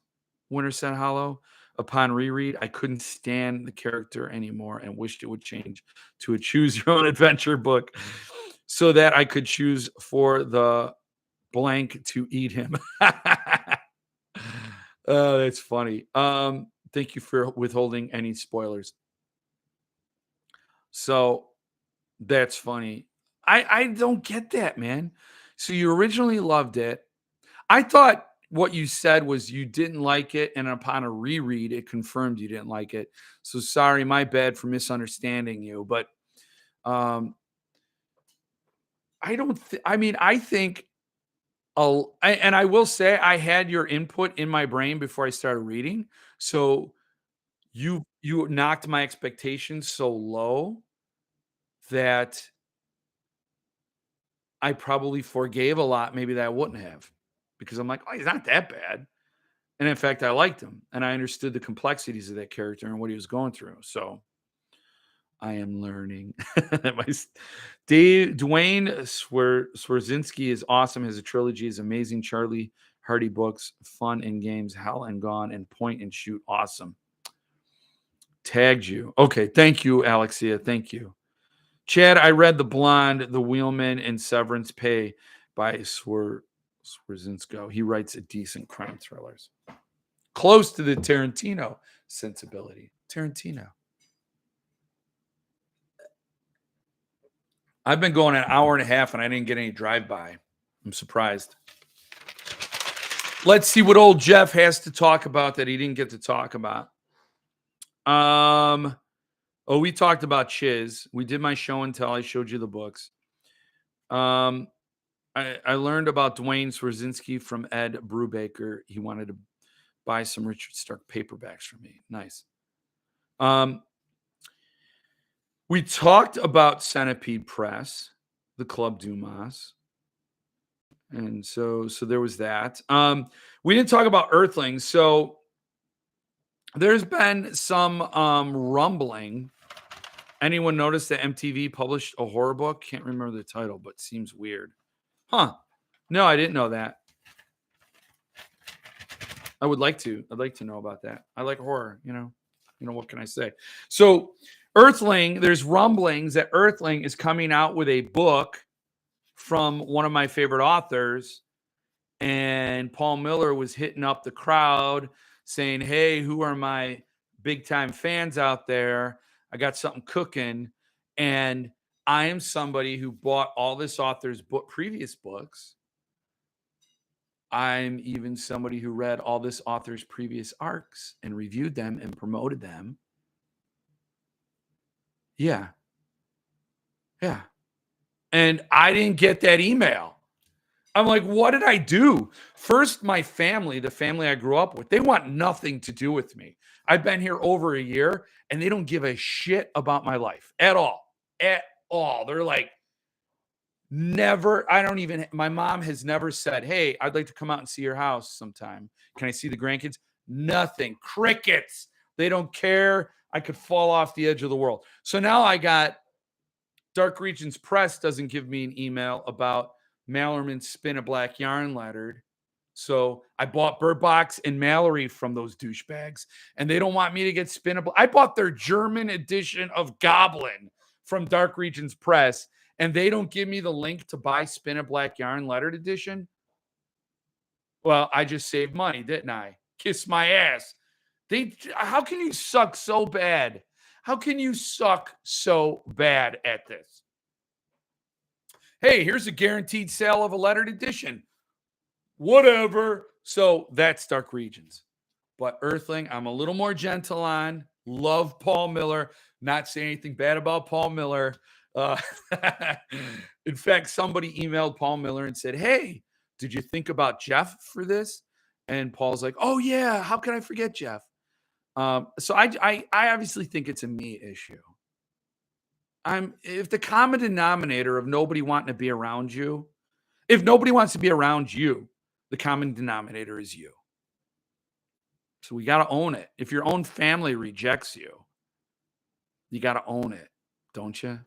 Speaker 1: Winterset Hollow. Upon reread, I couldn't stand the character anymore and wished it would change to a choose your own adventure book so that I could choose for the blank to eat him. Oh, that's funny. Thank you for withholding any spoilers. So that's funny. I don't get that, man. So you originally loved it. I thought what you said was you didn't like it, and upon a reread, it confirmed you didn't like it. So sorry, my bad for misunderstanding you. But I don't. I mean, I think. And I will say, I had your input in my brain before I started reading. So you knocked my expectations so low that I probably forgave a lot maybe that I wouldn't have, because I'm like, "Oh, he's not that bad." And in fact, I liked him, and I understood the complexities of that character and what he was going through. So I am learning. My Dwayne Swerzinski is awesome. His trilogy is amazing. Charlie Hardy books, fun in games, Hell and Gone, and Point and Shoot, awesome. Tagged you. Okay, thank you, Alexia. Thank you. Chad, I read The Blonde, The Wheelman, and Severance Pay by Swerzinsko. He writes a decent crime thrillers. Close to the Tarantino sensibility. Tarantino. I've been going an hour and a half and I didn't get any drive-by. I'm surprised. Let's see what old Jeff has to talk about that he didn't get to talk about. We talked about Chiz. We did my show and tell. I showed you the books. I learned about Dwayne Swerzinski from Ed Brubaker. He wanted to buy some Richard Stark paperbacks for me. Nice. We talked about Centipede Press, the Club Dumas. And so there was that. We didn't talk about Earthlings. So there's been some rumbling. Anyone notice that MTV published a horror book? Can't remember the title, but seems weird. Huh. No, I didn't know that. I would like to. I'd like to know about that. I like horror, you know. What can I say? So Earthling, there's rumblings that Earthling is coming out with a book from one of my favorite authors. And Paul Miller was hitting up the crowd saying, "Hey, who are my big time fans out there? I got something cooking." And I am somebody who bought all this author's previous books. I'm even somebody who read all this author's previous arcs and reviewed them and promoted them. Yeah. Yeah. And I didn't get that email. I'm like, what did I do? First, my family, the family I grew up with, they want nothing to do with me. I've been here over a year and they don't give a shit about my life at all. At all. They're like, never. My mom has never said, "Hey, I'd like to come out and see your house sometime. Can I see the grandkids?" Nothing. Crickets. They don't care. I could fall off the edge of the world. So now I got Dark Regions Press doesn't give me an email about Mallerman's Spin a Black Yarn lettered. So I bought Bird Box and Mallory from those douchebags, and they don't want me to get Spin a Black. I bought their German edition of Goblin from Dark Regions Press, and they don't give me the link to buy Spin a Black Yarn lettered edition. Well, I just saved money, didn't I? Kiss my ass. How can you suck so bad? How can you suck so bad at this? Hey, here's a guaranteed sale of a lettered edition. Whatever. So that's Dark Regions. But Earthling, I'm a little more gentle on. Love Paul Miller. Not saying anything bad about Paul Miller. In fact, somebody emailed Paul Miller and said, "Hey, did you think about Jeff for this?" And Paul's like, "Oh, yeah. How can I forget Jeff?" So I obviously think it's a me issue. If the common denominator of nobody wanting to be around you, if nobody wants to be around you, the common denominator is you. So we got to own it. If your own family rejects you, you got to own it, don't you?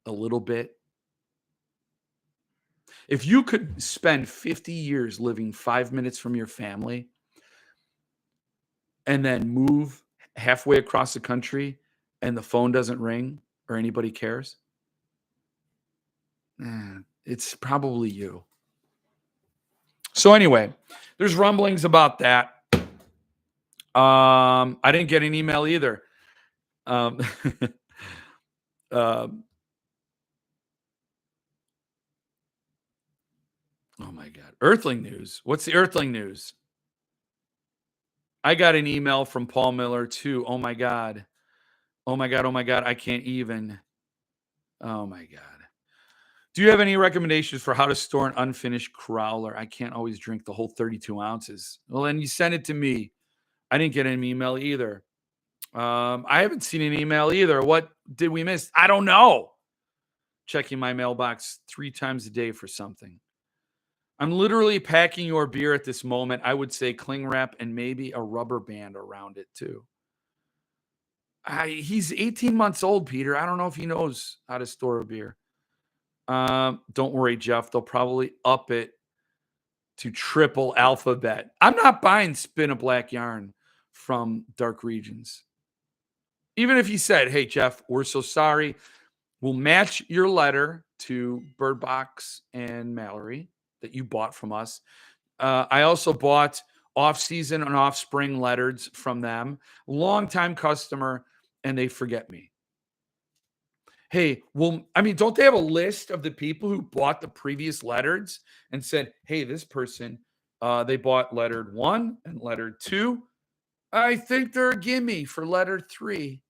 Speaker 1: A little bit. If you could spend 50 years living 5 minutes from your family and then move halfway across the country and the phone doesn't ring or anybody cares, it's probably you. So anyway, there's rumblings about that. I didn't get an email either. Oh my God. Earthling news. What's the Earthling news? I got an email from Paul Miller too. Oh my God. Oh my God. Oh my God. I can't even. Oh my God. Do you have any recommendations for how to store an unfinished crowler? I can't always drink the whole 32 ounces. Well, then you send it to me. I didn't get an email either. I haven't seen an email either. What did we miss? I don't know. checking my mailbox 3 times a day for something. I'm literally packing your beer at this moment. I would say cling wrap and maybe a rubber band around it too. He's 18 months old, Peter. I don't know if he knows how to store a beer. Don't worry, Jeff. They'll probably up it to triple alphabet. I'm not buying spin a black yarn from Dark Regions. Even if he said, hey, Jeff, we're so sorry. We'll match your letter to Bird Box and Mallory that you bought from us. I also bought off-season and off-spring letters from them. Longtime customer, and they forget me. Hey, well, I mean, don't they have a list of the people who bought the previous letters and said, hey, this person, they bought lettered 1 and lettered 2. I think they're a gimme for letter 3.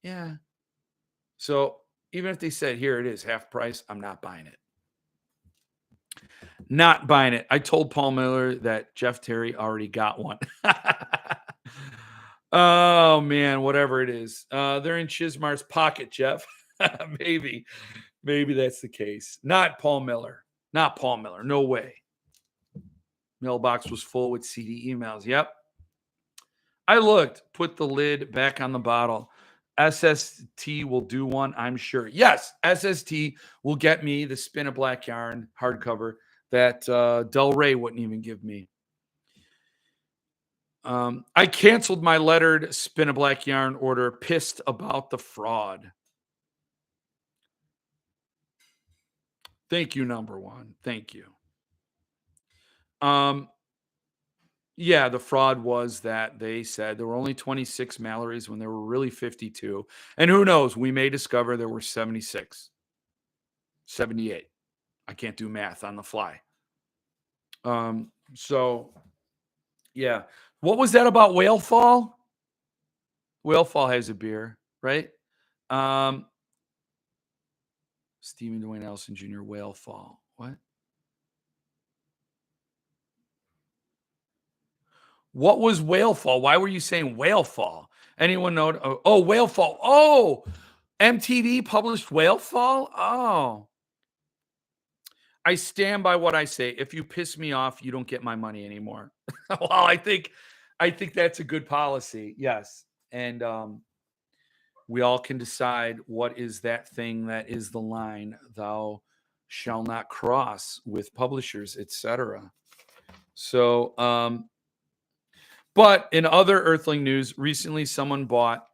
Speaker 1: Yeah. So even if they said, here it is, half price, I'm not buying it. Not buying it. I told Paul Miller that Jeff Terry already got one. Oh, man, whatever it is. They're in Chismar's pocket, Jeff. Maybe that's the case. Not Paul Miller. Not Paul Miller. No way. Mailbox was full with CD emails. Yep. I looked, put the lid back on the bottle. SST will do one, I'm sure. Yes, SST will get me the Spin a Black Yarn hardcover that Del Rey wouldn't even give me. I canceled my lettered Spin a Black Yarn order, pissed about the fraud. Thank you, number one. Thank you. Yeah, the fraud was that they said there were only 26 Mallorys when there were really 52. And who knows, we may discover there were 76, 78. I can't do math on the fly. So yeah. What was that about Whale Fall? Whale Fall has a beer, right? Stephen Dwayne Ellison Jr., Whale Fall. What? What was Whale Fall? Why were you saying Whale Fall? Anyone know? Oh, Whale Fall. Oh, MTV published Whale Fall? Oh. I stand by what I say. If you piss me off, you don't get my money anymore. Well, I think that's a good policy. Yes. And we all can decide what is that thing that is the line thou shall not cross with publishers, etc. So, but in other Earthling news, recently someone bought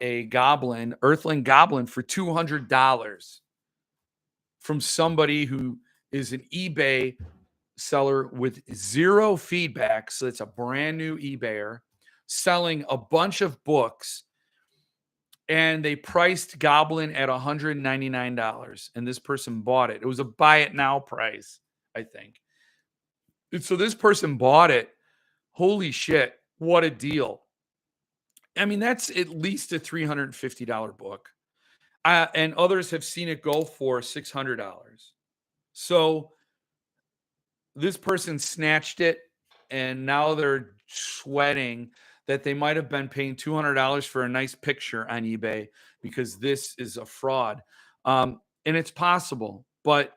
Speaker 1: a goblin, Earthling goblin, for $200 from somebody who is an eBay seller with zero feedback. So it's a brand new eBayer selling a bunch of books, and they priced Goblin at $199, and this person bought it. It was a buy it now price, I think. And so this person bought it. Holy shit, what a deal. I mean, that's at least a $350 book. And others have seen it go for $600. So this person snatched it, and now they're sweating that they might have been paying $200 for a nice picture on eBay because this is a fraud. And it's possible, but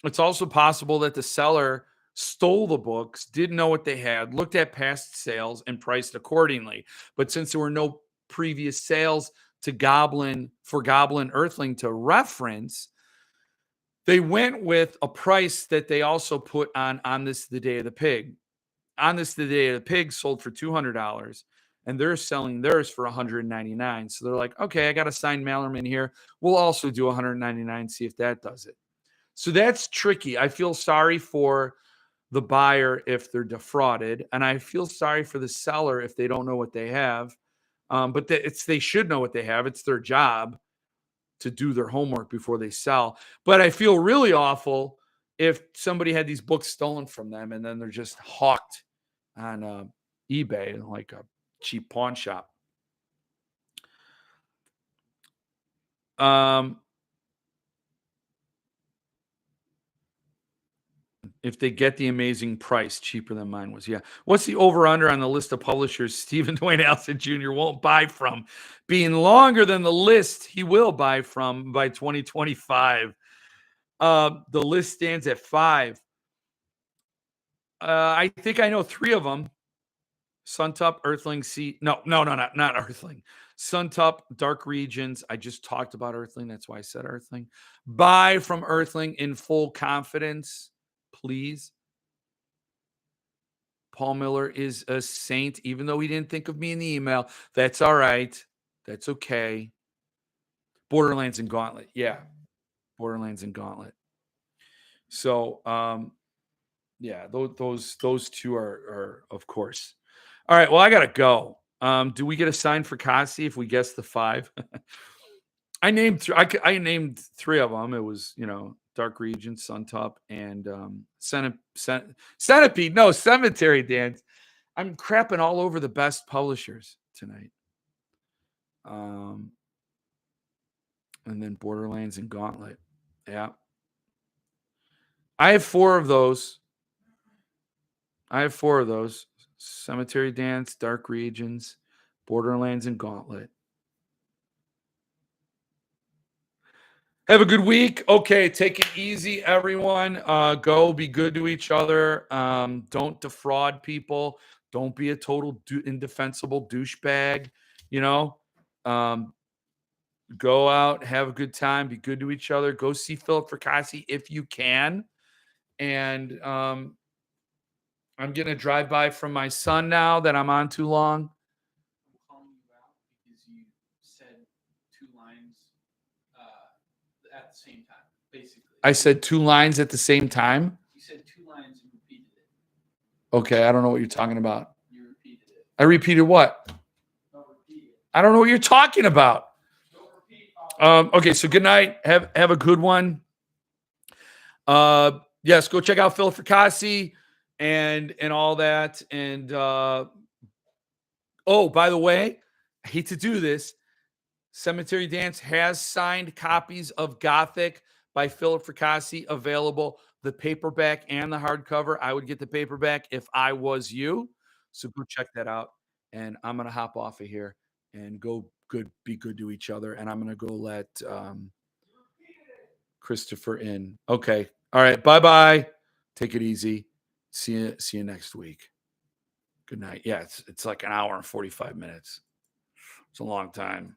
Speaker 1: it's also possible that the seller stole the books, didn't know what they had, looked at past sales, and priced accordingly. But since there were no previous sales to Goblin Earthling to reference, they went with a price that they also put on this the Day of the Pig. On this the Day of the Pig sold for $200, and they're selling theirs for $199. So they're like, okay, I got a signed Mallerman here. We'll also do $199, see if that does it. So that's tricky. I feel sorry for the buyer if they're defrauded, and I feel sorry for the seller if they don't know what they have. But they should know what they have. It's their job to do their homework before they sell. But I feel really awful if somebody had these books stolen from them and then they're just hawked on eBay like a cheap pawn shop. If they get the amazing price, cheaper than mine was. Yeah. What's the over under on the list of publishers Stephen Dwayne Allison Jr. won't buy from? Being longer than the list he will buy from by 2025. The list stands at 5. I think I know 3 of them. Suntop, Earthling, Sea. No, not Earthling. Suntop, Dark Regions. I just talked about Earthling. That's why I said Earthling. Buy from Earthling in full confidence, please. Paul Miller is a saint, even though he didn't think of me in the email. That's all right. That's okay. Borderlands and Gauntlet. Yeah. Borderlands and Gauntlet. So, yeah, those two are of course. All right. Well, I gotta go. Do we get a sign for Kasi if we guess the 5? I named I named 3 of them. It was, Dark Region, Suntop, and Centipede. No, Cemetery Dance. I'm crapping all over the best publishers tonight. And then Borderlands and Gauntlet. Yeah. I have 4 of those. Cemetery Dance, Dark Regions, Borderlands, and Gauntlet. Have a good week. Okay, take it easy, everyone. Go be good to each other. Don't defraud people. Don't be a total indefensible douchebag. Go out, have a good time, be good to each other. Go see Philip Fracassi if you can. And I'm going to drive by from my son now that I'm on too long. I'm calling you out because you said 2 lines at the same time, basically. I said 2 lines at the same time? You said 2 lines and repeated it. Okay, I don't know what you're talking about. You repeated it. I repeated what? No, repeat it. I don't know what you're talking about. Okay, so good night. Have a good one. Yes, go check out Phil Fracassi and all that. And oh, by the way, I hate to do this. Cemetery Dance has signed copies of Gothic by Philip Fracassi available, the paperback and the hardcover. I would get the paperback if I was you. So go check that out. And I'm gonna hop off of here and be good to each other. And I'm gonna go let Christopher in. Okay. All right. Bye-bye. Take it easy. See you next week. Good night. Yeah, it's like an hour and 45 minutes. It's a long time.